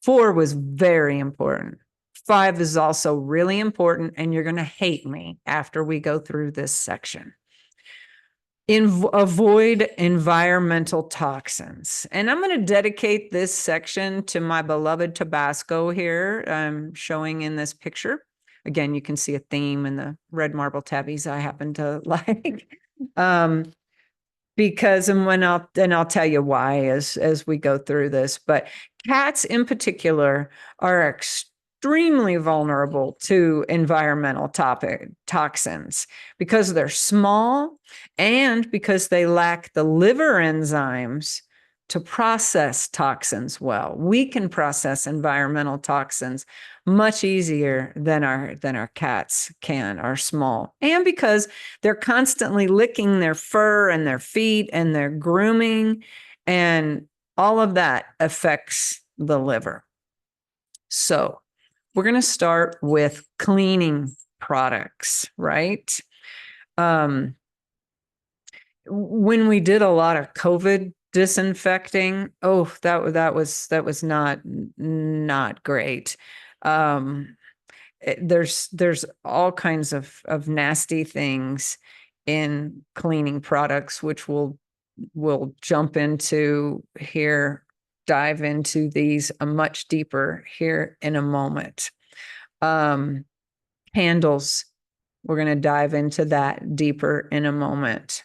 4 was very important. 5 is also really important, and you're going to hate me after we go through this section. Avoid environmental toxins. And I'm going to dedicate this section to my beloved Tabasco here, showing in this picture. Again, you can see a theme in the red marble tabbies I happen to like. Because I'll tell you why as we go through this, but cats in particular are extremely vulnerable to environmental toxins because they're small and because they lack the liver enzymes to process toxins well. We can process environmental toxins much easier than our cats can, are small. And because they're constantly licking their fur and their feet and their grooming, and all of that affects the liver. So we're going to start with cleaning products, right? When we did a lot of COVID disinfecting, that was not great. There's all kinds of nasty things in cleaning products, which we'll jump into here, dive into these much deeper here in a moment. Candles, we're going to dive into that deeper in a moment.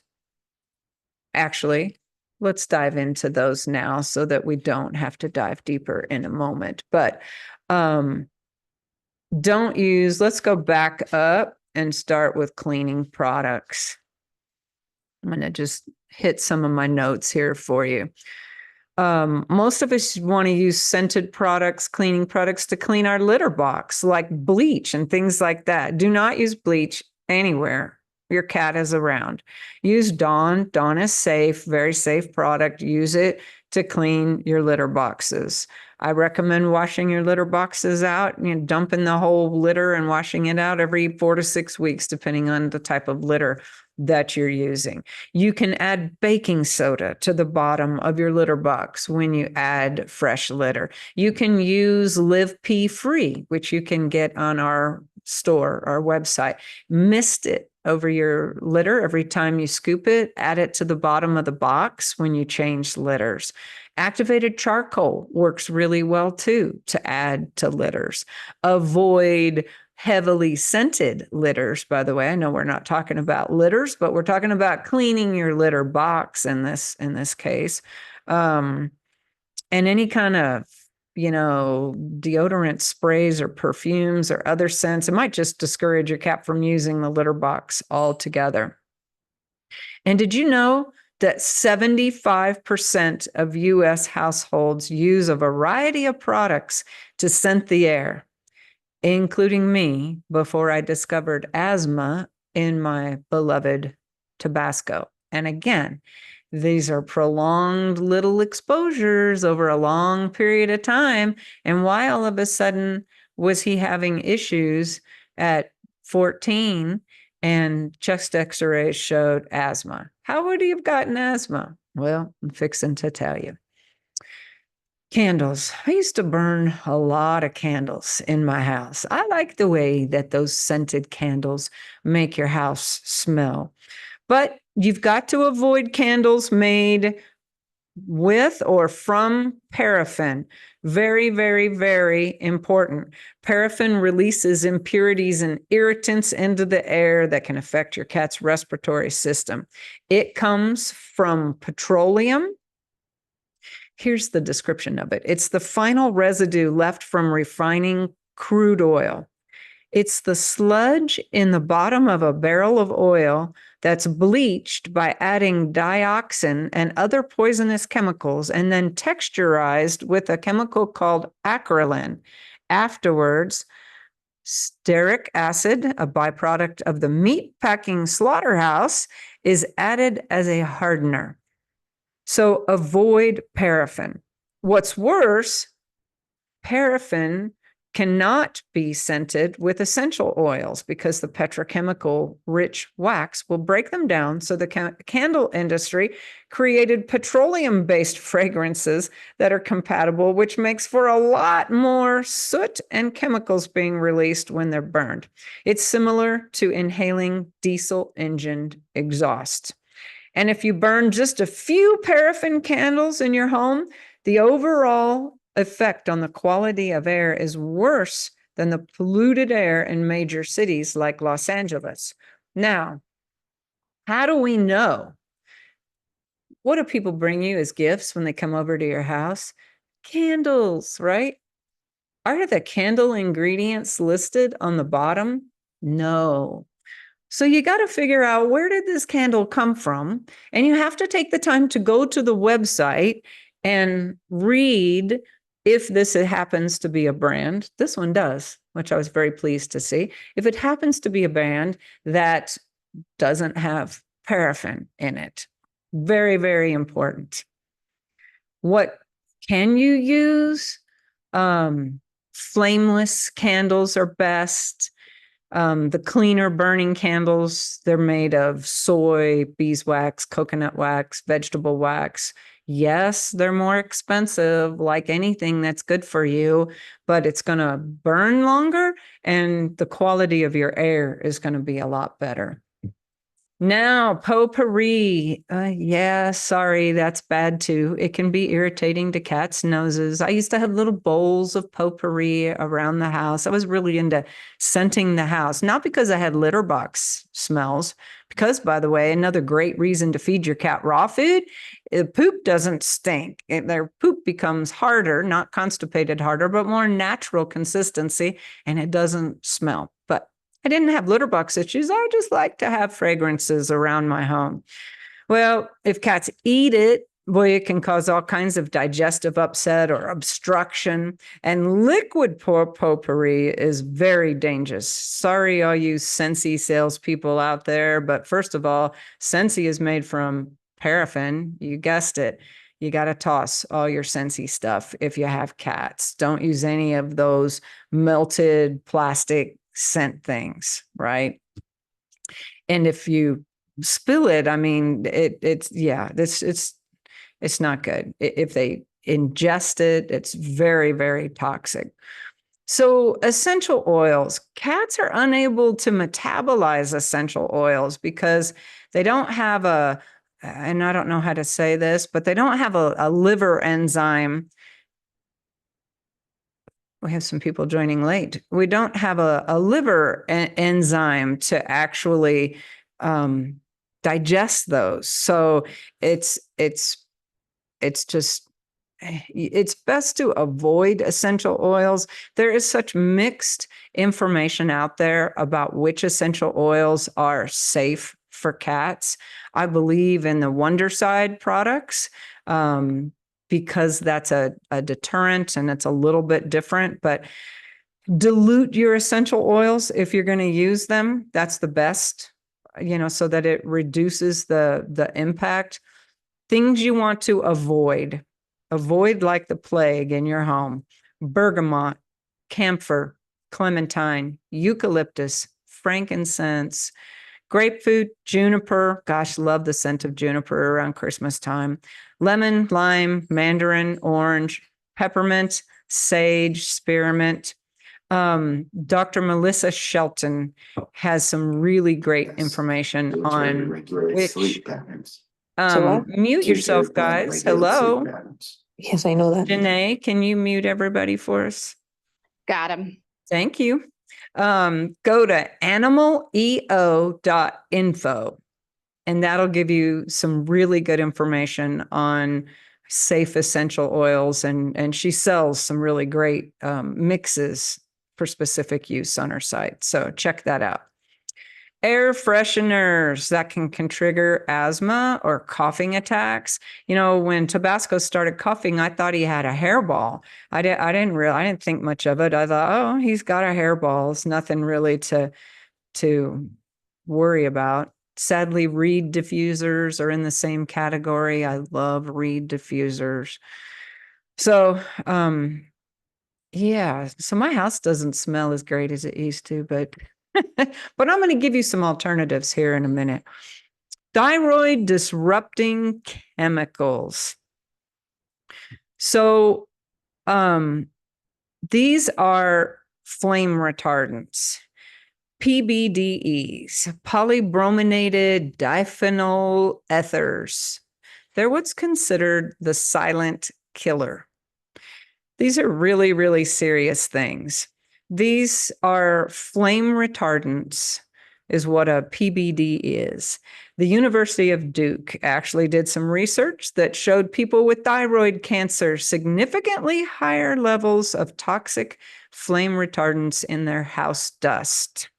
Actually, let's dive into those now so that we don't have to dive deeper in a moment. But let's go back up and start with cleaning products. I'm going to just hit some of my notes here for you. Most of us want to use scented products, cleaning products to clean our litter box, like bleach and things like that. Do not use bleach anywhere your cat is around. Use Dawn. Dawn is safe, very safe product. Use it to clean your litter boxes. I recommend washing your litter boxes out, dumping the whole litter and washing it out every 4 to 6 weeks, depending on the type of litter that you're using. You can add baking soda to the bottom of your litter box when you add fresh litter. You can use Live Pee Free, which you can get on our store, our website. Mist it over your litter every time you scoop it. Add it to the bottom of the box when you change litters. Activated charcoal works really well too to add to litters. Avoid heavily scented litters, by the way. I know we're not talking about litters, but we're talking about cleaning your litter box in this case. And any kind of, deodorant sprays or perfumes or other scents, it might just discourage your cat from using the litter box altogether. And did you know that 75% of US households use a variety of products to scent the air, including me, before I discovered asthma in my beloved Tabasco? And again, these are prolonged little exposures over a long period of time. And why all of a sudden was he having issues at 14 and chest x-rays showed asthma? How would he have gotten asthma? Well, I'm fixing to tell you. Candles. I used to burn a lot of candles in my house. I like the way that those scented candles make your house smell. But You've got to avoid candles made with or from paraffin. Very, very, very important. Paraffin releases impurities and irritants into the air that can affect your cat's respiratory system. It comes from petroleum. Here's the description of it. It's the final residue left from refining crude oil. It's the sludge in the bottom of a barrel of oil that's bleached by adding dioxin and other poisonous chemicals and then texturized with a chemical called acrolein. Afterwards, stearic acid, a byproduct of the meat packing slaughterhouse, is added as a hardener. So avoid paraffin. What's worse, paraffin cannot be scented with essential oils because the petrochemical rich wax will break them down. So the candle industry created petroleum based fragrances that are compatible, which makes for a lot more soot and chemicals being released when they're burned. It's similar to inhaling diesel engined exhaust. And if you burn just a few paraffin candles in your home, the overall effect on the quality of air is worse than the polluted air in major cities like Los Angeles. Now, how do we know? What do people bring you as gifts when they come over to your house? Candles, right? Are the candle ingredients listed on the bottom? No. So you got to figure out, where did this candle come from? And you have to take the time to go to the website and read if this happens to be a brand. This one does, which I was very pleased to see. If it happens to be a brand that doesn't have paraffin in it. Very, very important. What can you use? Flameless candles are best. The cleaner burning candles, they're made of soy, beeswax, coconut wax, vegetable wax. Yes, they're more expensive, like anything that's good for you, but it's going to burn longer and the quality of your air is going to be a lot better. Now, potpourri. Yeah, sorry, that's bad too. It can be irritating to cats' noses. I used to have little bowls of potpourri around the house. I was really into scenting the house, not because I had litter box smells, because, by the way, another great reason to feed your cat raw food, poop doesn't stink. Their poop becomes harder, not constipated harder, but more natural consistency, and it doesn't smell. But I didn't have litter box issues. I just like to have fragrances around my home. Well, if cats eat it, boy, it can cause all kinds of digestive upset or obstruction. And liquid potpourri is very dangerous. Sorry, all you Scentsy salespeople out there. But first of all, Scentsy is made from paraffin. You guessed it. You got to toss all your Scentsy stuff if you have cats. Don't use any of those melted plastic scent things, right? And if you spill it, I mean, it's not good. If they ingest it, it's very, very toxic. So essential oils, cats are unable to metabolize essential oils because they don't have and I don't know how to say this, but they don't have a liver enzyme. We have some people joining late. We don't have a liver enzyme to actually digest those. So it's just, it's best to avoid essential oils. There is such mixed information out there about which essential oils are safe for cats. I believe in the Wonderside products. Because that's a deterrent and it's a little bit different, but dilute your essential oils if you're going to use them. That's the best, so that it reduces the impact. Things you want to avoid like the plague in your home: bergamot, camphor, clementine, eucalyptus, frankincense, grapefruit, juniper. Gosh, love the scent of juniper around Christmas time. Lemon, lime, mandarin, orange, peppermint, sage, spearmint. Dr. Melissa Shelton has some really great information on which, So what? mute yourself, guys. Hello. Yes, I know that. Janae, can you mute everybody for us? Got him. Thank you. Go to animaleo.info, and that'll give you some really good information on safe essential oils. And she sells some really great mixes for specific use on her site. So check that out. Air fresheners that can trigger asthma or coughing attacks. You know, when Tabasco started coughing, I thought he had a hairball. I didn't think much of it. I thought, oh, he's got a hairball. It's nothing really to worry about. Sadly, reed diffusers are in the same category. I love reed diffusers. So, yeah, so my house doesn't smell as great as it used to, but but I'm going to give you some alternatives here in a minute. Thyroid disrupting chemicals. So, these are flame retardants. PBDEs, polybrominated diphenyl ethers. They're what's considered the silent killer. These are really, really serious things. These are flame retardants, is what a PBD is. The University of Duke actually did some research that showed people with thyroid cancer significantly higher levels of toxic flame retardants in their house dust.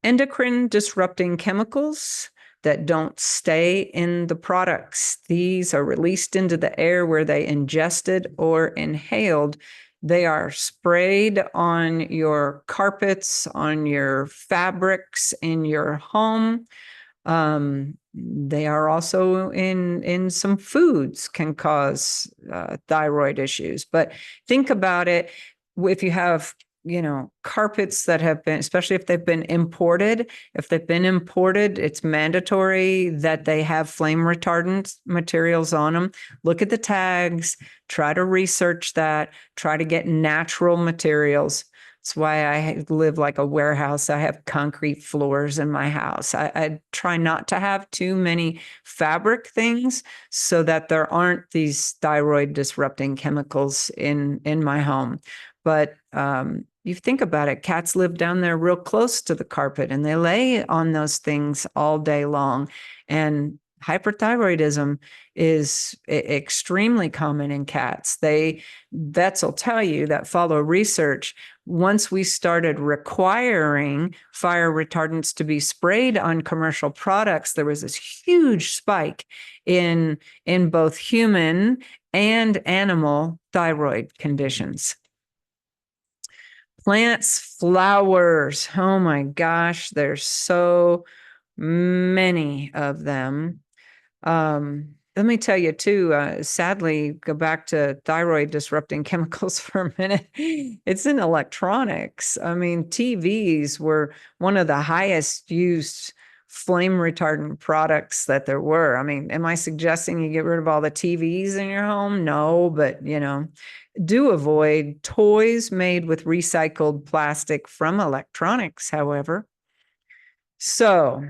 Endocrine disrupting chemicals that don't stay in the products. These are released into the air where they ingested or inhaled. They are sprayed on your carpets, on your fabrics in your home. They are also in some foods, can cause thyroid issues. But think about it. If you have, you know, carpets that have been, especially if they've been imported, it's mandatory that they have flame retardant materials on them. Look at the tags, try to research that, try to get natural materials. That's why I live like a warehouse. I have concrete floors in my house. I try not to have too many fabric things so that there aren't these thyroid disrupting chemicals in my home. But you think about it, cats live down there real close to the carpet and they lay on those things all day long. And hyperthyroidism is extremely common in cats. Vets will tell you that follow research. Once we started requiring fire retardants to be sprayed on commercial products, there was this huge spike in both human and animal thyroid conditions. Plants, flowers. Oh my gosh, there's so many of them. Let me tell you too, sadly, go back to thyroid disrupting chemicals for a minute. It's in electronics. I mean, TVs were one of the highest used flame retardant products that there were. I mean, am I suggesting you get rid of all the TVs in your home? No, but you know, do avoid toys made with recycled plastic from electronics, however. So,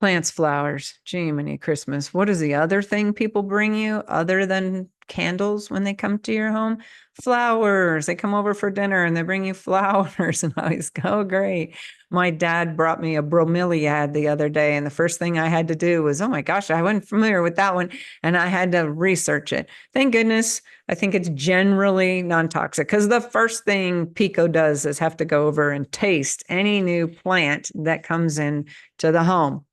plants, flowers, Jiminy Christmas. What is the other thing people bring you other than candles when they come to your home? Flowers. They come over for dinner and they bring you flowers. And I always go, oh, great. My dad brought me a bromeliad the other day. And the first thing I had to do was, oh my gosh, I wasn't familiar with that one. And I had to research it. Thank goodness. I think it's generally non-toxic because the first thing Pico does is have to go over and taste any new plant that comes in to the home.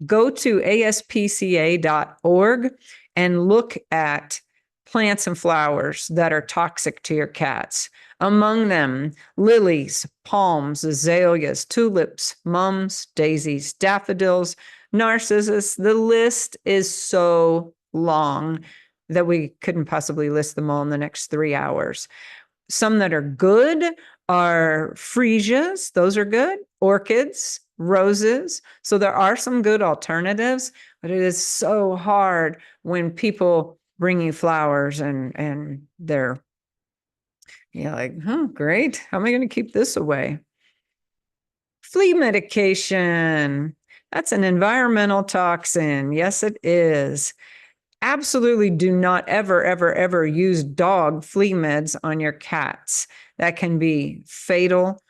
Go to aspca.org and look at plants and flowers that are toxic to your cats. Among them, lilies, palms, azaleas, tulips, mums, daisies, daffodils, narcissus. The list is so long that we couldn't possibly list them all in the next 3 hours. Some that are good are freesias. Those are good. Orchids, roses. So there are some good alternatives, but it is so hard when people bring you flowers and they're You're like, oh, great. How am I going to keep this away? Flea medication. That's an environmental toxin. Yes, it is. Absolutely do not ever, ever, ever use dog flea meds on your cats. That can be fatal.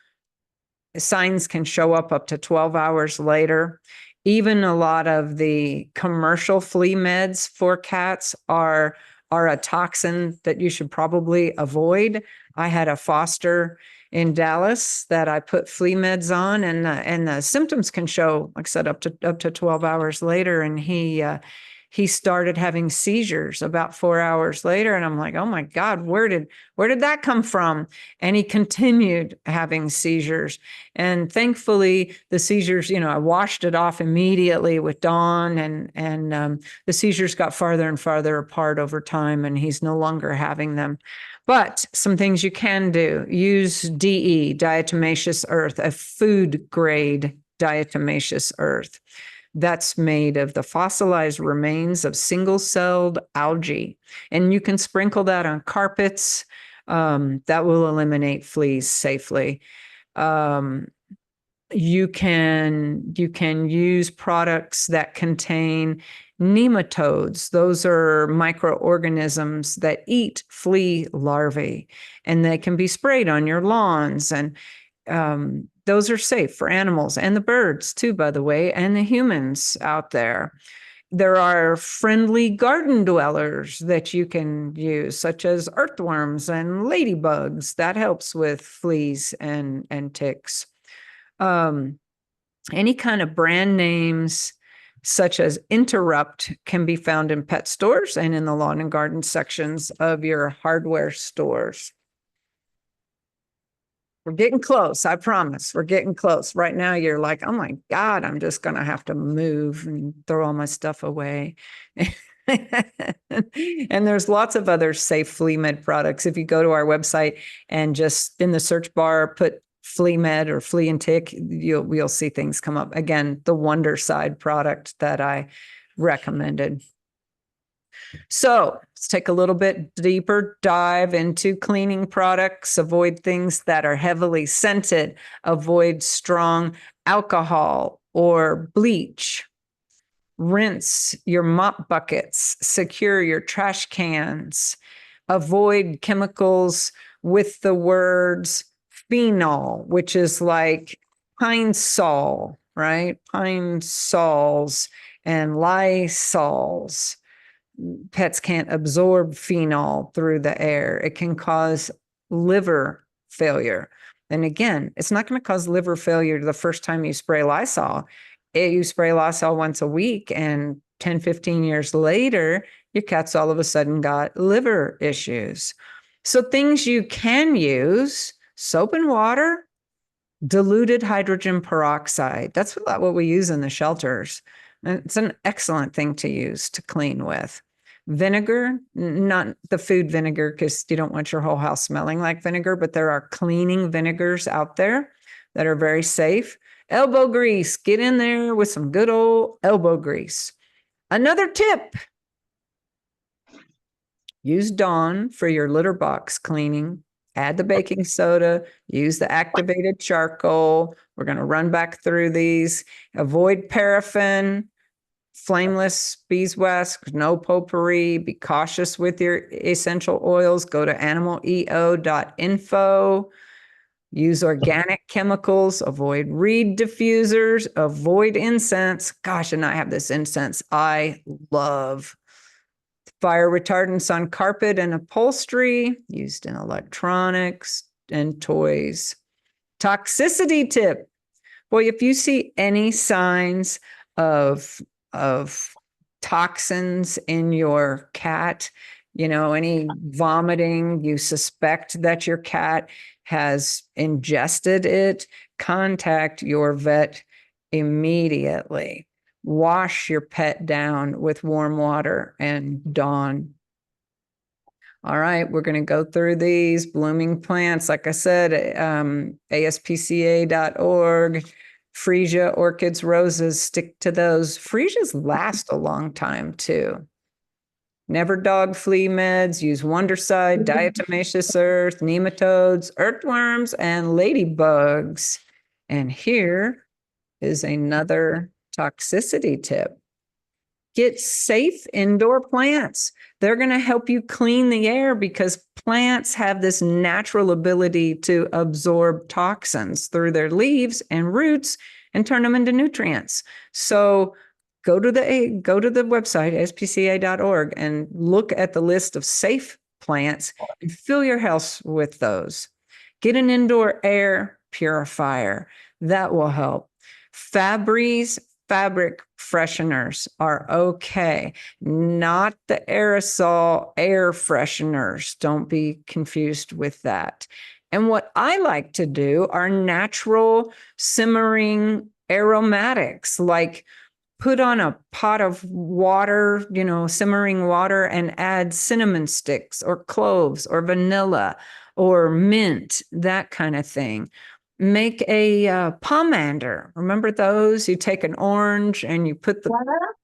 Signs can show up to 12 hours later. Even a lot of the commercial flea meds for cats are a toxin that you should probably avoid. I had a foster in Dallas that I put flea meds on, and the symptoms can show, like I said, up to 12 hours later. And he started having seizures about 4 hours later, and I'm like, oh my God, where did that come from? And he continued having seizures. And thankfully, the seizures, I washed it off immediately with Dawn, and the seizures got farther and farther apart over time, and he's no longer having them. But some things you can do: use DE, diatomaceous earth, a food grade diatomaceous earth. That's made of the fossilized remains of single-celled algae. And you can sprinkle that on carpets. That will eliminate fleas safely. You can use products that contain nematodes. Those are microorganisms that eat flea larvae, and they can be sprayed on your lawns. And those are safe for animals and the birds too, by the way, and the humans out there. There are friendly garden dwellers that you can use, such as earthworms and ladybugs. That helps with fleas and ticks. Any kind of brand names such as Interrupt can be found in pet stores and in the lawn and garden sections of your hardware stores. We're getting close. I promise. We're getting close. Right now, you're like, oh my God, I'm just going to have to move and throw all my stuff away. And there's lots of other safe flea med products. If you go to our website and just in the search bar, put flea med or flea and tick, you'll see things come up. Again, the Wonder Side product that I recommended. So let's take a little bit deeper dive into cleaning products. Avoid things that are heavily scented. Avoid strong alcohol or bleach. Rinse your mop buckets. Secure your trash cans. Avoid chemicals with the words phenol, which is like pine sol, right? Pine sols and lysols. Pets can't absorb phenol through the air. It can cause liver failure. And again, it's not going to cause liver failure the first time you spray Lysol. You spray Lysol once a week, and 10, 15 years later, your cat's all of a sudden got liver issues. So things you can use: soap and water, diluted hydrogen peroxide. That's what we use in the shelters. And it's an excellent thing to use to clean with. Vinegar, not the food vinegar, because you don't want your whole house smelling like vinegar, but there are cleaning vinegars out there that are very safe. Elbow grease, get in there with some good old elbow grease. Another tip: use Dawn for your litter box cleaning. Add the baking soda, use the activated charcoal. We're going to run back through these. Avoid paraffin, flameless beeswax, no potpourri. Be cautious with your essential oils. Go to animaleo.info. Use organic chemicals. Avoid reed diffusers. Avoid incense. Gosh, and I have this incense I love. Fire retardants on carpet and upholstery, used in electronics and toys. Toxicity tip: boy, if you see any signs of toxins in your cat, any vomiting, you suspect that your cat has ingested it, contact your vet immediately. Wash your pet down with warm water and Dawn. All right, we're going to go through these blooming plants. Like I said, aspca.org, freesia, orchids, roses, stick to those. Freesias last a long time too. Never dog flea meds. Use Wondercide, diatomaceous earth, nematodes, earthworms, and ladybugs. And here is another toxicity tip. Get safe indoor plants. They're going to help you clean the air because plants have this natural ability to absorb toxins through their leaves and roots and turn them into nutrients. So go to the website, spca.org, and look at the list of safe plants and fill your house with those. Get an indoor air purifier. That will help. Febreze fabric fresheners are okay, not the aerosol air fresheners. Don't be confused with that. And what I like to do are natural simmering aromatics, like put on a pot of water, simmering water, and add cinnamon sticks or cloves or vanilla or mint, that kind of thing. Make a pomander. Remember those? You take an orange and you put the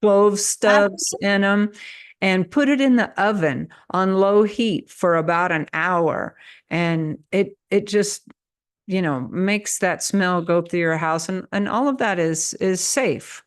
clove stubs in them and put it in the oven on low heat for about an hour. And it just, makes that smell go through your house. And all of that is safe.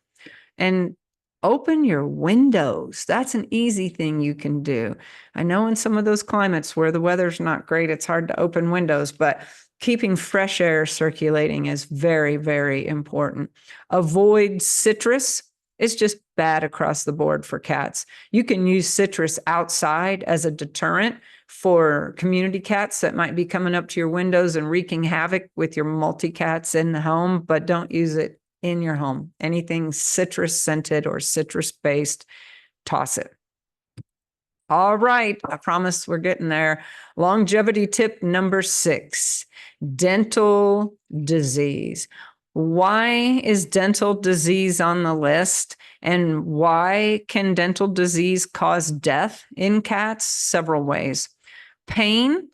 And open your windows. That's an easy thing you can do. I know in some of those climates where the weather's not great, it's hard to open windows, but keeping fresh air circulating is very, very important. Avoid citrus. It's just bad across the board for cats. You can use citrus outside as a deterrent for community cats that might be coming up to your windows and wreaking havoc with your multi-cats in the home, but don't use it in your home. Anything citrus scented or citrus based, toss it. All right, I promise we're getting there. Longevity tip number 6, dental disease. Why is dental disease on the list? And why can dental disease cause death in cats? Several ways. Pain.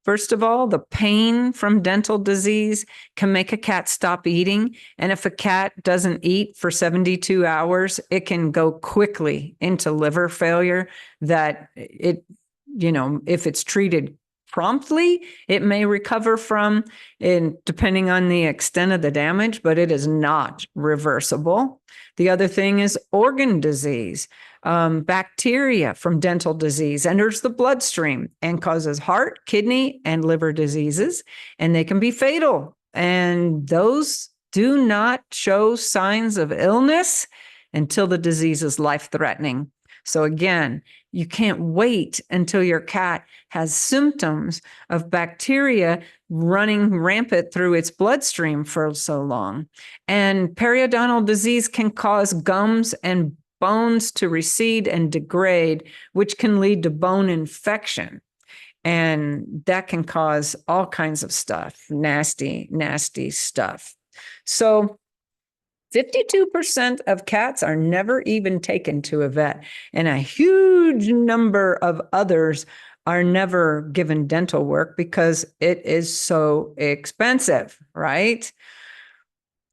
First of all, the pain from dental disease can make a cat stop eating. And if a cat doesn't eat for 72 hours, it can go quickly into liver failure that if it's treated promptly, it may recover from, and depending on the extent of the damage, but it is not reversible. The other thing is organ disease. Bacteria from dental disease enters the bloodstream and causes heart, kidney, and liver diseases, and they can be fatal. And those do not show signs of illness until the disease is life-threatening. So again, you can't wait until your cat has symptoms of bacteria running rampant through its bloodstream for so long. And periodontal disease can cause gums and bones to recede and degrade, which can lead to bone infection. And that can cause all kinds of stuff, nasty, nasty stuff. So 52% of cats are never even taken to a vet, and a huge number of others are never given dental work because it is so expensive, right?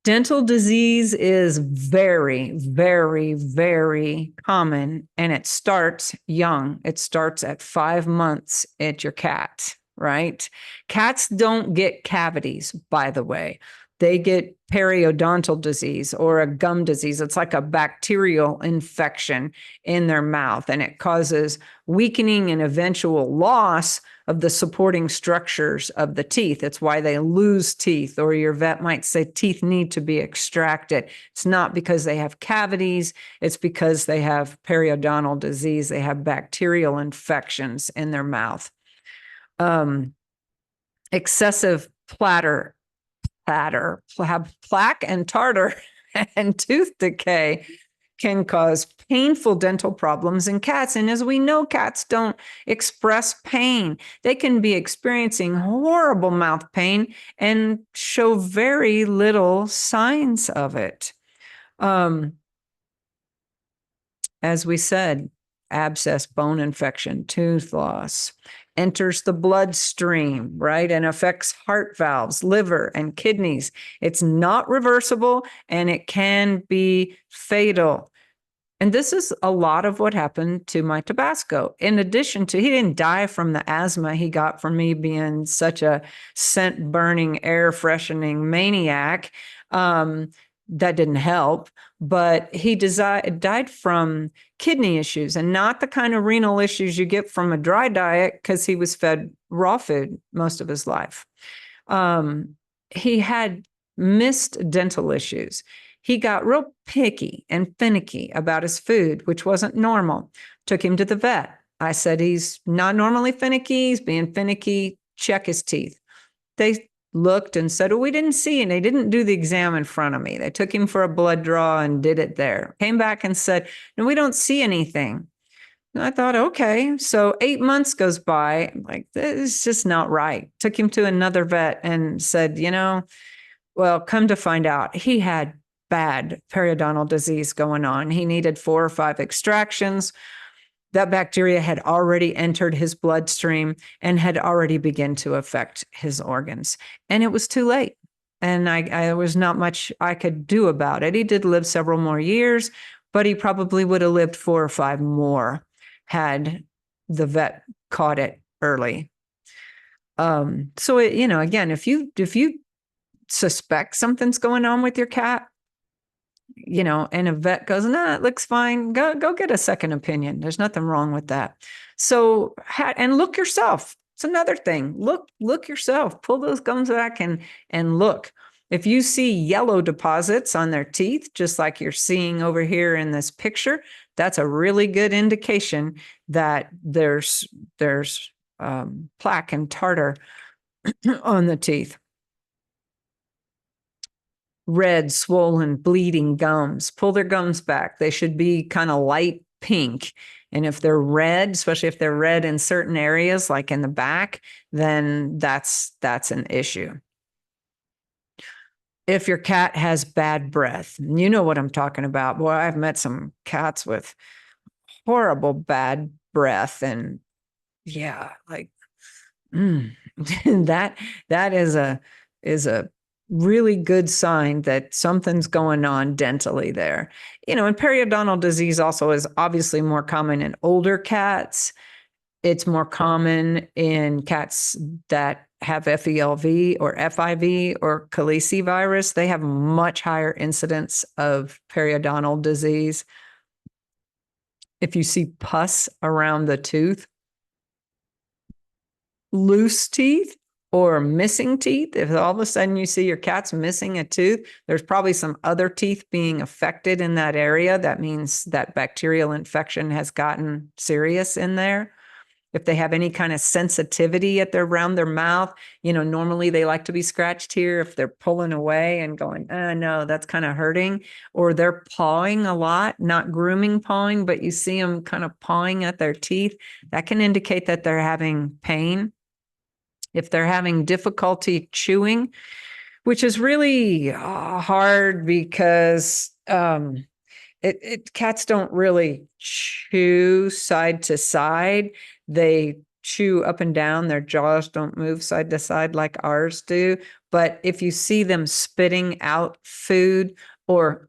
Dental disease is very, very, very common, and it starts young. It starts at 5 months at your cat, right? Cats don't get cavities, by the way. They get periodontal disease or a gum disease. It's like a bacterial infection in their mouth, and it causes weakening and eventual loss of the supporting structures of the teeth. It's why they lose teeth, or your vet might say teeth need to be extracted. It's not because they have cavities. It's because they have periodontal disease. They have bacterial infections in their mouth. Excessive plaque and tartar and tooth decay can cause painful dental problems in cats. And as we know, cats don't express pain. They can be experiencing horrible mouth pain and show very little signs of it. As we said, abscess, bone infection, tooth loss enters the bloodstream, right, and affects heart valves, liver, and kidneys. It's not reversible, and it can be fatal. And this is a lot of what happened to my Tabasco. In addition to, he didn't die from the asthma he got from me being such a scent burning, air freshening maniac. That didn't help, but he died from kidney issues, and not the kind of renal issues you get from a dry diet, because he was fed raw food most of his life. He had missed dental issues. He got real picky and finicky about his food, which wasn't normal. Took him to the vet. I said, he's not normally finicky. He's being finicky. Check his teeth. They looked and said, oh, we didn't see, and they didn't do the exam in front of me. They took him for a blood draw and did it there. Came back and said, no, we don't see anything. And I thought, okay. So 8 months goes by. I'm like, this is just not right. Took him to another vet and said, well, come to find out, he had bad periodontal disease going on. He needed 4 or 5 extractions. That bacteria had already entered his bloodstream and had already begun to affect his organs. And it was too late. And I was not much I could do about it. He did live several more years, but he probably would have lived 4 or 5 more had the vet caught it early. So again, if you suspect something's going on with your cat, and a vet goes, nah, it looks fine, go get a second opinion. There's nothing wrong with that. So, and look yourself. It's another thing. Look yourself. Pull those gums back and look. If you see yellow deposits on their teeth, just like you're seeing over here in this picture, that's a really good indication that there's plaque and tartar on the teeth. Red, swollen, bleeding gums. Pull their gums back. They should be kind of light pink. And if they're red, especially if they're red in certain areas, like in the back, then that's an issue. If your cat has bad breath, you know what I'm talking about. Boy, I've met some cats with horrible bad breath, and yeah, like that is a really good sign that something's going on dentally there. And periodontal disease also is obviously more common in older cats. It's more common in cats that have FELV or FIV or calicivirus. They have much higher incidence of periodontal disease. If you see pus around the tooth, loose teeth, or missing teeth, if all of a sudden you see your cat's missing a tooth, there's probably some other teeth being affected in that area. That means that bacterial infection has gotten serious in there. If they have any kind of sensitivity around their mouth, normally they like to be scratched here. If they're pulling away and going, no, that's kind of hurting, or they're pawing a lot, not grooming pawing, but you see them kind of pawing at their teeth, that can indicate that they're having pain. If they're having difficulty chewing, which is really hard because cats don't really chew side to side. They chew up and down. Their jaws don't move side to side like ours do. But if you see them spitting out food or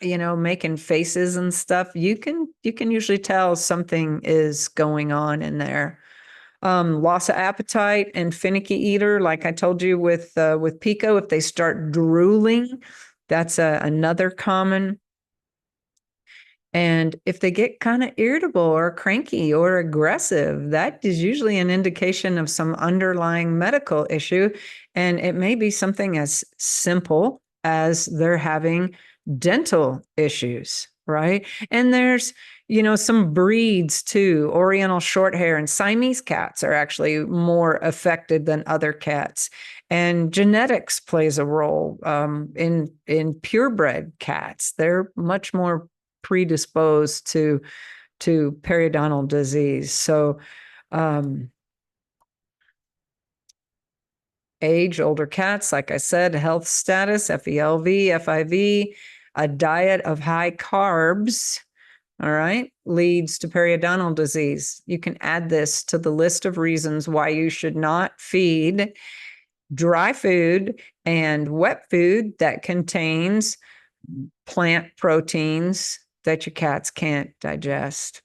making faces and stuff, you can usually tell something is going on in there. Loss of appetite and finicky eater, like I told you with Pico, if they start drooling, that's another common. And if they get kind of irritable or cranky or aggressive, that is usually an indication of some underlying medical issue. And it may be something as simple as they're having dental issues, right? And there's, some breeds too. Oriental Shorthair and Siamese cats are actually more affected than other cats. And genetics plays a role in purebred cats. They're much more predisposed to periodontal disease. So age, older cats, like I said, health status, FELV, FIV, a diet of high carbs, all right, leads to periodontal disease. You can add this to the list of reasons why you should not feed dry food and wet food that contains plant proteins, that your cats can't digest.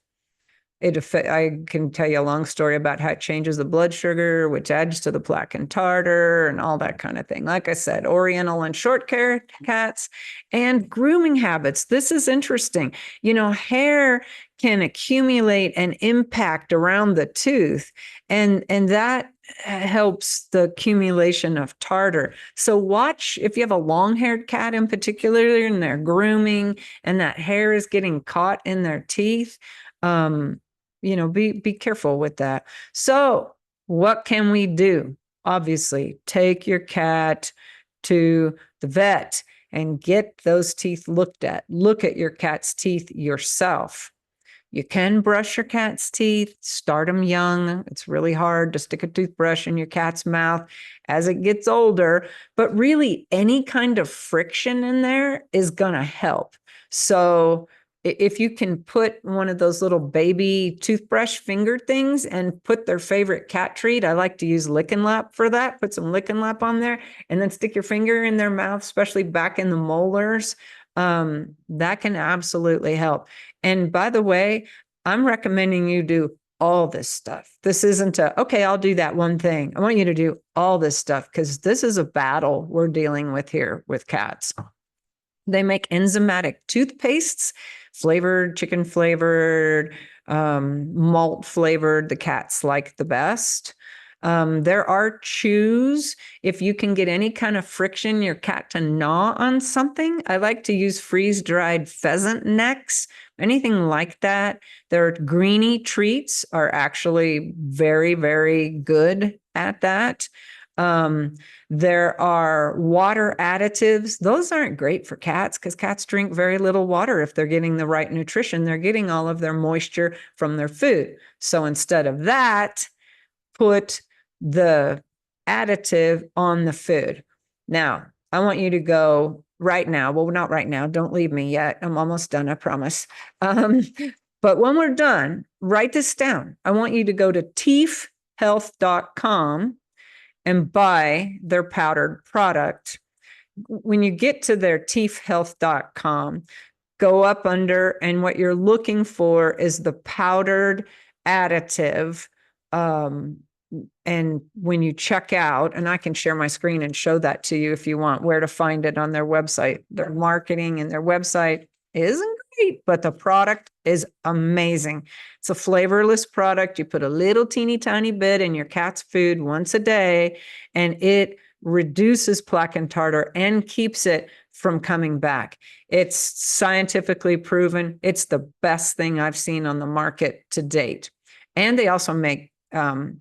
I can tell you a long story about how it changes the blood sugar, which adds to the plaque and tartar and all that kind of thing. Like I said, Oriental and short hair cats and grooming habits. This is interesting. You know, hair can accumulate and impact around the tooth, and that helps the accumulation of tartar. So watch if you have a long-haired cat in particular and they're grooming and that hair is getting caught in their teeth. You know, be careful with that. So what can we do? Obviously, take your cat to the vet and get those teeth looked at. Look at your cat's teeth yourself. You can brush your cat's teeth, start them young. It's really hard to stick a toothbrush in your cat's mouth as it gets older, but really any kind of friction in there is going to help. So if you can put one of those little baby toothbrush finger things and put their favorite cat treat, I like to use Lick and Lap for that. Put some Lick and Lap on there and then stick your finger in their mouth, especially back in the molars. That can absolutely help. And by the way, I'm recommending you do all this stuff. This isn't okay, I'll do that one thing. I want you to do all this stuff because this is a battle we're dealing with here with cats. They make enzymatic toothpastes, flavored, chicken flavored, malt flavored. The cats like the best. There are chews. If you can get any kind of friction, your cat to gnaw on something. I like to use freeze-dried pheasant necks, anything like that. Their greenie treats are actually very, very good at that. There are water additives. Those aren't great for cats because cats drink very little water. If they're getting the right nutrition, they're getting all of their moisture from their food. So instead of that, put the additive on the food. Now, I want you to go right now. Well, not right now. Don't leave me yet. I'm almost done, I promise. But when we're done, write this down. I want you to go to teefhealth.com and buy their powdered product. When you get to their teefhealth.com, go up under, and what you're looking for is the powdered additive. And when you check out, and I can share my screen and show that to you if you want, where to find it on their website. Their marketing and their website isn't great, but the product is amazing. It's a flavorless product. You put a little teeny tiny bit in your cat's food once a day, and it reduces plaque and tartar and keeps it from coming back. It's scientifically proven. It's the best thing I've seen on the market to date. And they also make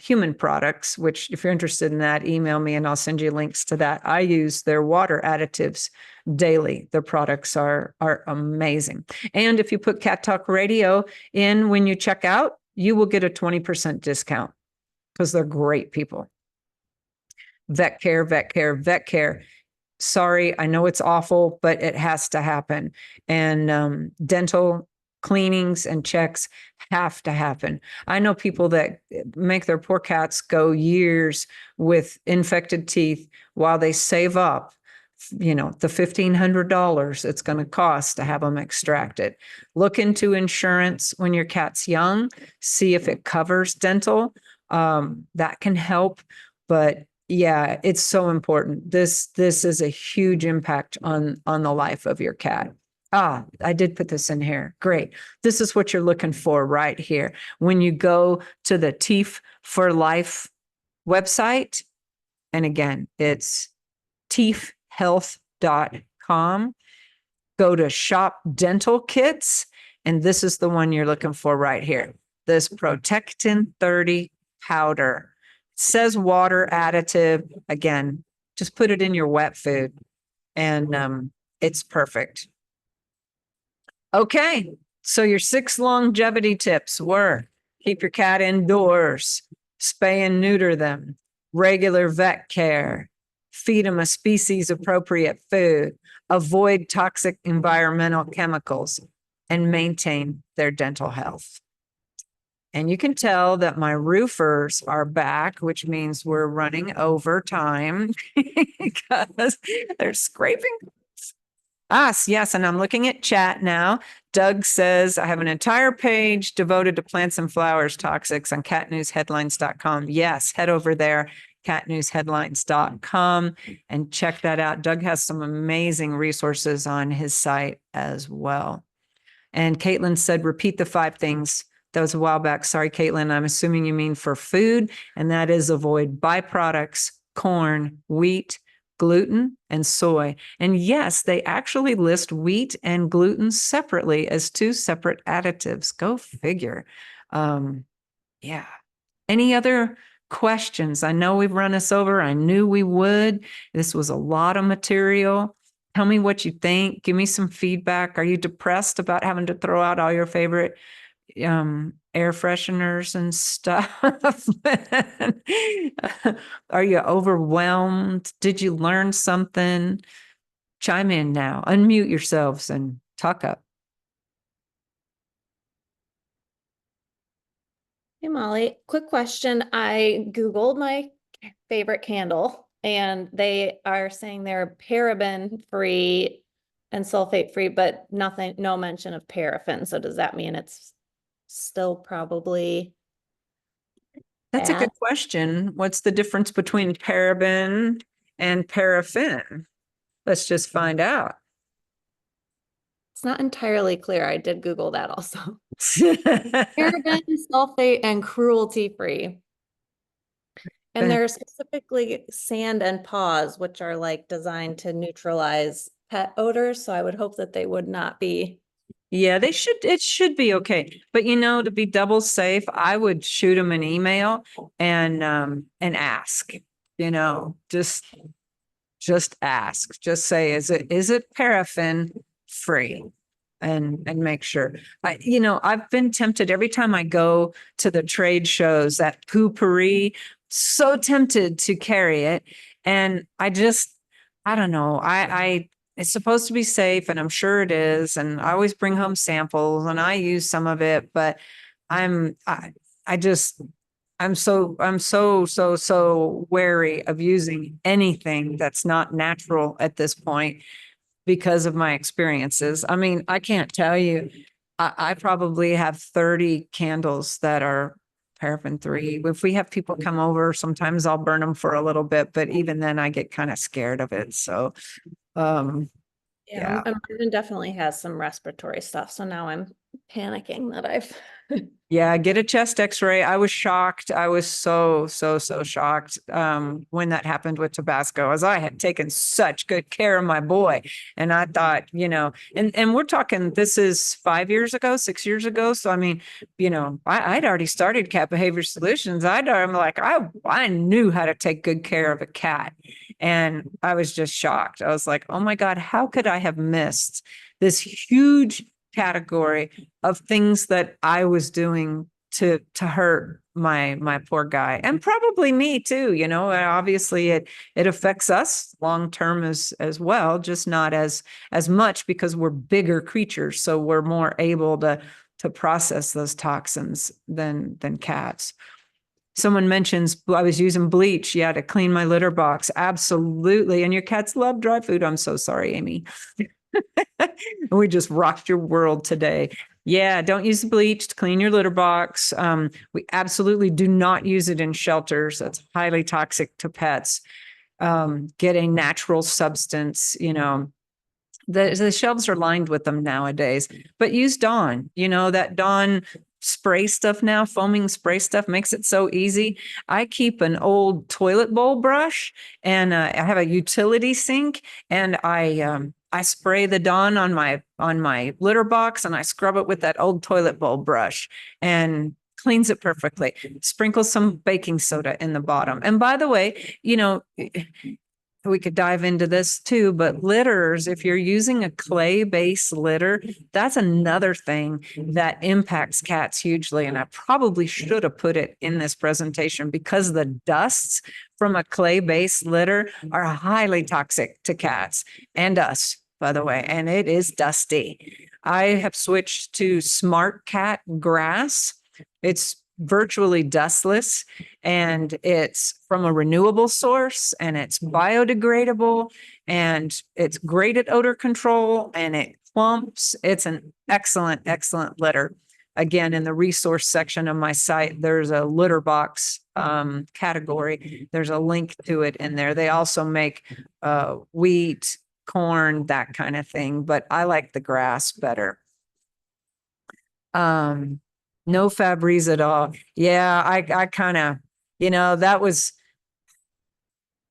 human products, which if you're interested in that, email me and I'll send you links to that. I use their water additives daily. Their products are amazing. And if you put Cat Talk Radio in when you check out, you will get a 20% discount because they're great people. Vet care, vet care, vet care. Sorry, I know it's awful, but it has to happen. And dental cleanings and checks have to happen. I know people that make their poor cats go years with infected teeth while they save up, you know, the $1,500 it's going to cost to have them extracted. Look into insurance when your cat's young, see if it covers dental. That can help, but yeah, it's so important. This is a huge impact on the life of your cat. I did put this in here. Great. This is what you're looking for right here. When you go to the Teeth for Life website, and again, it's teefhealth.com. Go to Shop Dental Kits, and this is the one you're looking for right here. This Protectin 30 powder. It says water additive. Again, just put it in your wet food, and it's perfect. Okay, so your 6 longevity tips were: keep your cat indoors, spay and neuter them, regular vet care, feed them a species appropriate food, avoid toxic environmental chemicals, and maintain their dental health. And you can tell that my roofers are back, which means we're running over time because they're scraping. Yes. And I'm looking at chat now. Doug says, I have an entire page devoted to plants and flowers toxics on catnewsheadlines.com. Yes, head over there, catnewsheadlines.com, and check that out. Doug has some amazing resources on his site as well. And Caitlin said, repeat the 5 things. That was a while back. Sorry, Caitlin. I'm assuming you mean for food, and that is avoid byproducts, corn, wheat, gluten, and soy. And yes, they actually list wheat and gluten separately as 2 separate additives. Go figure. Yeah. Any other questions? I know we've run us over. I knew we would. This was a lot of material. Tell me what you think. Give me some feedback. Are you depressed about having to throw out all your favorite air fresheners and stuff? Are you overwhelmed? Did you learn something? Chime in now. Unmute yourselves and talk up. Hey, Molly, quick question. I Googled my favorite candle and they are saying they're paraben free and sulfate free, but no mention of paraffin. So does that mean it's still probably That's a bad? good question. What's the difference between paraben and paraffin? Let's just find out. It's not entirely clear. I did Google that also. Paraben, sulfate, and cruelty free. And they're specifically sand and paws, which are like designed to neutralize pet odors. So I would hope that they would not be. Yeah, it should be okay. But to be double safe, I would shoot them an email and ask, just ask, just say, is it paraffin free? And make sure. I've been tempted every time I go to the trade shows, that poopery, so tempted to carry it. And I don't know. It's supposed to be safe, and I'm sure it is. And I always bring home samples and I use some of it, but I'm so wary of using anything that's not natural at this point because of my experiences. I mean, I can't tell you, I probably have 30 candles that are paraffin free. If we have people come over, sometimes I'll burn them for a little bit, but even then I get kind of scared of it. So, yeah. My husband definitely has some respiratory stuff. So now I'm panicking that I've. Yeah, get a chest x-ray. I was shocked. I was so shocked when that happened with Tabasco, as I had taken such good care of my boy. And I thought, and we're talking, this is 5 years ago, 6 years ago. So, I mean, I'd already started Cat Behavior Solutions. I'm like, I knew how to take good care of a cat. And I was just shocked. I was like, oh my God, how could I have missed this huge category of things that I was doing to hurt my poor guy, and probably me too. Obviously it affects us long term as well, just not as much because we're bigger creatures, so we're more able to process those toxins than cats. Someone mentions I was using bleach, to clean my litter box. Absolutely. And your cats love dry food. I'm so sorry, Amy. We just rocked your world today. Yeah, don't use the bleach to clean your litter box. We absolutely do not use it in shelters. That's highly toxic to pets. Get a natural substance, the shelves are lined with them nowadays, but use Dawn, that Dawn spray stuff now, foaming spray stuff makes it so easy. I keep an old toilet bowl brush, and I have a utility sink, and I spray the Dawn on my litter box, and I scrub it with that old toilet bowl brush and cleans it perfectly. Sprinkle some baking soda in the bottom. And by the way, we could dive into this too, but litters, if you're using a clay-based litter, that's another thing that impacts cats hugely. And I probably should have put it in this presentation because the dusts from a clay-based litter are highly toxic to cats and us, by the way, and it is dusty. I have switched to Smart Cat grass. It's virtually dustless, and it's from a renewable source, and it's biodegradable, and it's great at odor control, and it clumps. It's an excellent, excellent litter. Again, in the resource section of my site, there's a litter box category. There's a link to it in there. They also make wheat, corn, that kind of thing, but I like the grass better. No Febreze at all. Yeah, I kind of, that was,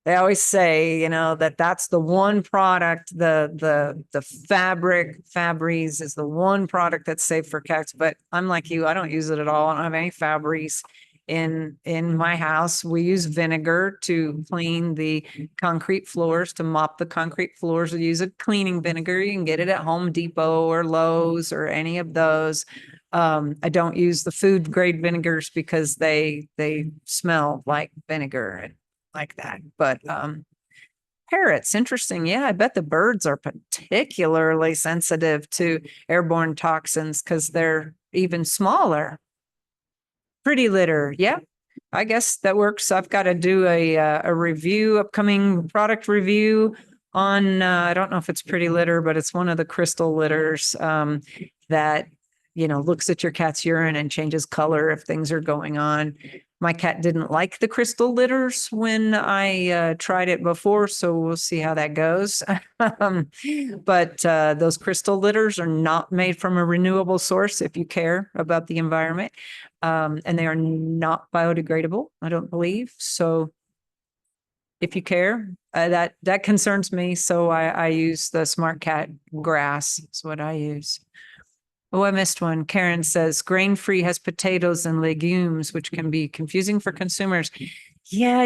they always say, that's the one product, the fabric Febreze is the one product that's safe for cats. But I'm like you, I don't use it at all. I don't have any Febreze in my house. We use vinegar to clean the concrete floors, to mop the concrete floors. We use a cleaning vinegar. You can get it at Home Depot or Lowe's or any of those. I don't use the food grade vinegars because they smell like vinegar and like that. But parrots, interesting. Yeah, I bet the birds are particularly sensitive to airborne toxins because they're even smaller. Pretty litter. Yeah, I guess that works. I've got to do a review, upcoming product review on, I don't know if it's Pretty Litter, but it's one of the crystal litters that, looks at your cat's urine and changes color if things are going on. My cat didn't like the crystal litters when I tried it before, so we'll see how that goes. But those crystal litters are not made from a renewable source if you care about the environment. And they are not biodegradable, I don't believe. So if you care, that concerns me. So I use the Smart Cat grass. That's what I use. Oh, I missed one. Karen says grain-free has potatoes and legumes, which can be confusing for consumers. Yeah,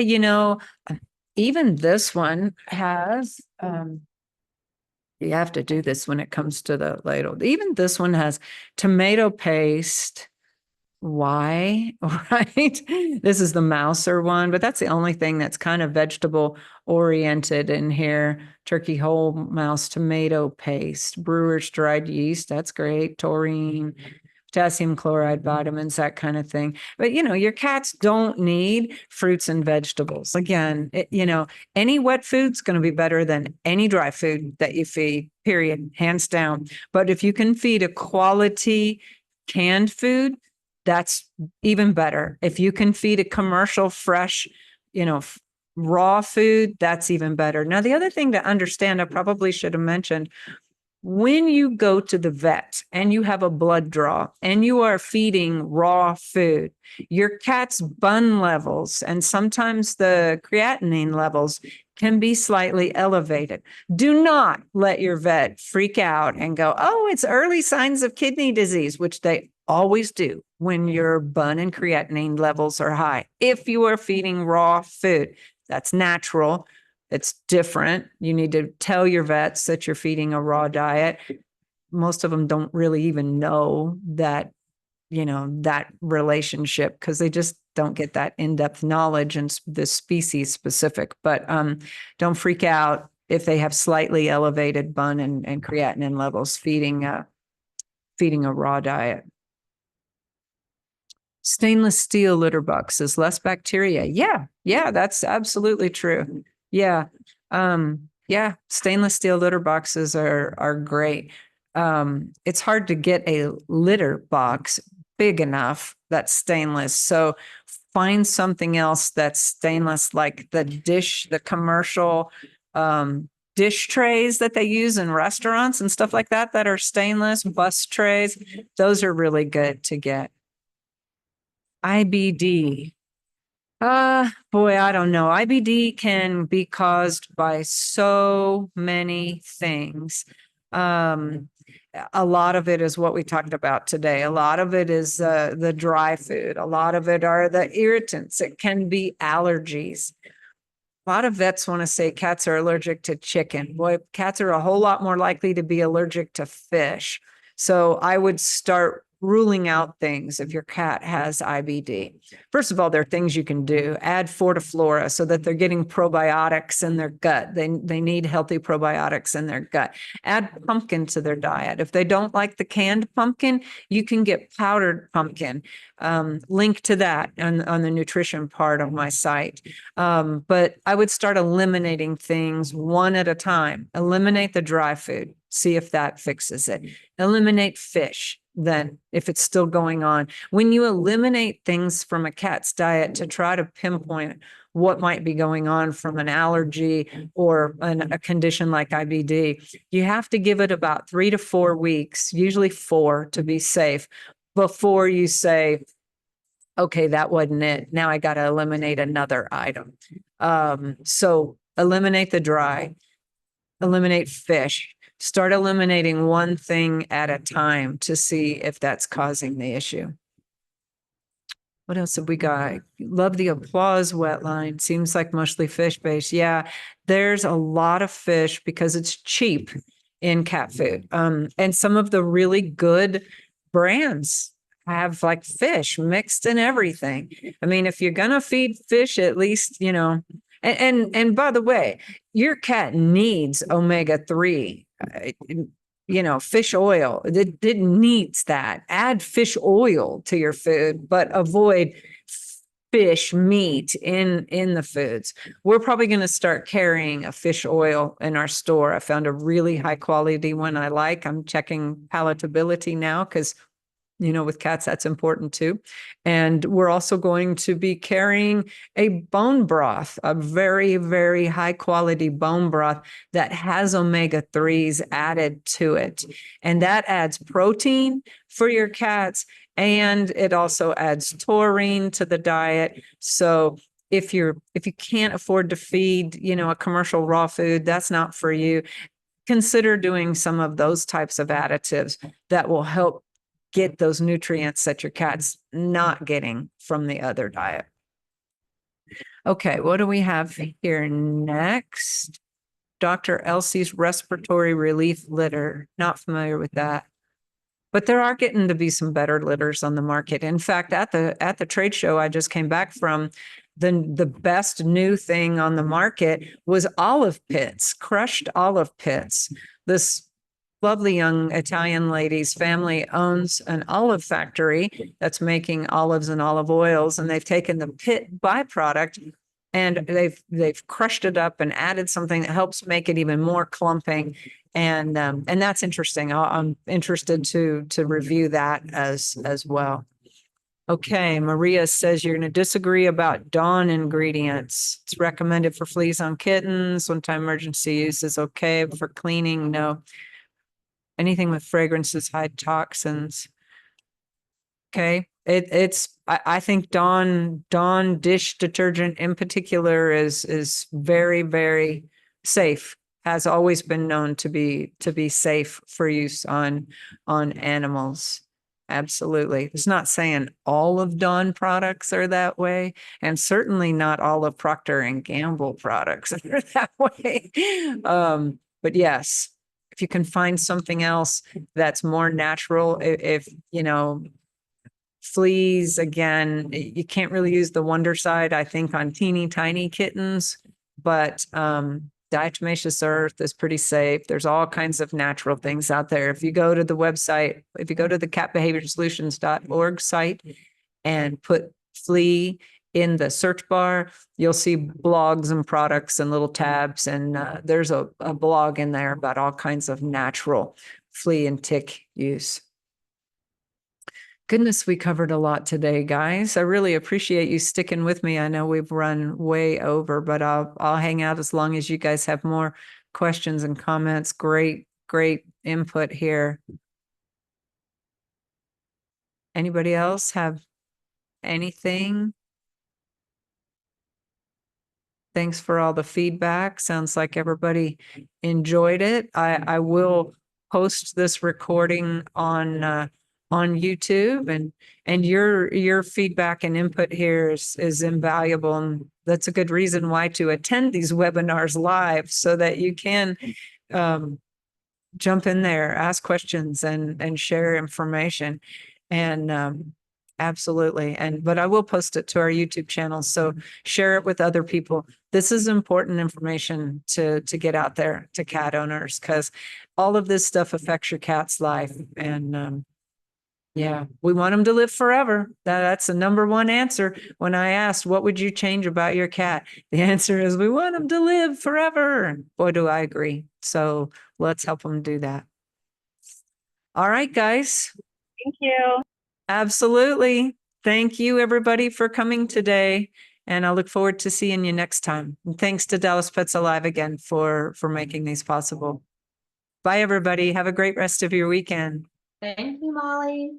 even this one has, you have to do this when it comes to the ladle. Even this one has tomato paste. Why? Right? This is the Mouser one, but that's the only thing that's kind of vegetable oriented in here. Turkey whole mouse tomato paste, brewer's dried yeast. That's great. Taurine, potassium chloride, vitamins, that kind of thing. But your cats don't need fruits and vegetables. Again, any wet food's going to be better than any dry food that you feed, period, hands down. But if you can feed a quality canned food, that's even better. If you can feed a commercial, fresh, raw food, that's even better. Now, the other thing to understand, I probably should have mentioned, when you go to the vet and you have a blood draw and you are feeding raw food, your cat's bun levels and sometimes the creatinine levels can be slightly elevated. Do not let your vet freak out and go, oh, it's early signs of kidney disease, which they always do when your bun and creatinine levels are high. If you are feeding raw food, that's natural. It's different. You need to tell your vets that you're feeding a raw diet. Most of them don't really even know that, that relationship because they just don't get that in-depth knowledge and this species specific. But don't freak out if they have slightly elevated bun and creatinine levels feeding a raw diet. Stainless steel litter boxes, less bacteria. Yeah, that's absolutely true. Yeah. Stainless steel litter boxes are great. It's hard to get a litter box big enough that's stainless. So find something else that's stainless, like the commercial dish trays that they use in restaurants and stuff like that are stainless, bus trays. Those are really good to get. IBD. Boy, I don't know. IBD can be caused by so many things. A lot of it is what we talked about today. A lot of it is the dry food. A lot of it are the irritants. It can be allergies. A lot of vets want to say cats are allergic to chicken. Boy, cats are a whole lot more likely to be allergic to fish. So I would start ruling out things if your cat has IBD. First of all, there are things you can do. Add Fortiflora so that they're getting probiotics in their gut. They need healthy probiotics in their gut. Add pumpkin to their diet. If they don't like the canned pumpkin, you can get powdered pumpkin. Link to that on the nutrition part of my site. But I would start eliminating things one at a time. Eliminate the dry food. See if that fixes it. Eliminate fish. Then if it's still going on, when you eliminate things from a cat's diet to try to pinpoint what might be going on from an allergy or a condition like IBD, you have to give it about 3 to 4 weeks, usually 4 to be safe, before you say, okay, that wasn't it. Now I got to eliminate another item. So eliminate the dry, eliminate fish. Start eliminating one thing at a time to see if that's causing the issue. What else have we got? Love the applause wet line. Seems like mostly fish based. Yeah, there's a lot of fish because it's cheap in cat food. And some of the really good brands have like fish mixed in everything. I mean, if you're gonna feed fish, at least, and by the way, your cat needs omega-3. Fish oil. It needs that. Add fish oil to your food, but avoid fish meat in the foods. We're probably going to start carrying a fish oil in our store. I found a really high quality one I like. I'm checking palatability now because with cats, that's important too. And we're also going to be carrying a bone broth, a very, very high quality bone broth that has omega-3s added to it. And that adds protein for your cats. And it also adds taurine to the diet. So if you can't afford to feed, a commercial raw food, that's not for you. Consider doing some of those types of additives that will help get those nutrients that your cat's not getting from the other diet. Okay, what do we have here next? Dr. Elsie's respiratory relief litter. Not familiar with that. But there are getting to be some better litters on the market. In fact, at the trade show I just came back from, the best new thing on the market was olive pits, crushed olive pits. This lovely young Italian lady's family owns an olive factory that's making olives and olive oils, and they've taken the pit byproduct and they've crushed it up and added something that helps make it even more clumping, and that's interesting. I'm interested to review that as well. Okay, Maria says you're going to disagree about Dawn ingredients. It's recommended for fleas on kittens. One-time emergency use is okay, but for cleaning, no. Anything with fragrances, hide toxins. Okay. I think Dawn dish detergent in particular is very, very safe. Has always been known to be safe for use on animals. Absolutely. It's not saying all of Dawn products are that way, and certainly not all of Procter and Gamble products are that way. But yes, if you can find something else that's more natural, if fleas, again, you can't really use the Wondercide, I think, on teeny tiny kittens, but diatomaceous earth is pretty safe. There's all kinds of natural things out there. If you go to the website, if you go to the catbehaviorsolutions.org site and put flea in the search bar, you'll see blogs and products and little tabs. And there's a blog in there about all kinds of natural flea and tick use. Goodness, we covered a lot today, guys. I really appreciate you sticking with me. I know we've run way over, but I'll hang out as long as you guys have more questions and comments. Great input here. Anybody else have anything? Thanks for all the feedback. Sounds like everybody enjoyed it. I will post this recording on YouTube, and your feedback and input here is invaluable, and that's a good reason why to attend these webinars live, so that you can jump in there, ask questions, and share information. And absolutely. But I will post it to our YouTube channel. So share it with other people. This is important information to get out there to cat owners, because all of this stuff affects your cat's life. And yeah, we want them to live forever. That's the number one answer. When I asked, what would you change about your cat? The answer is, we want them to live forever. And boy, do I agree. So let's help them do that. All right, guys. Thank you. Absolutely. Thank you, everybody, for coming today. And I look forward to seeing you next time. And thanks to Dallas Pets Alive again for making these possible. Bye, everybody. Have a great rest of your weekend. Thank you, Molly.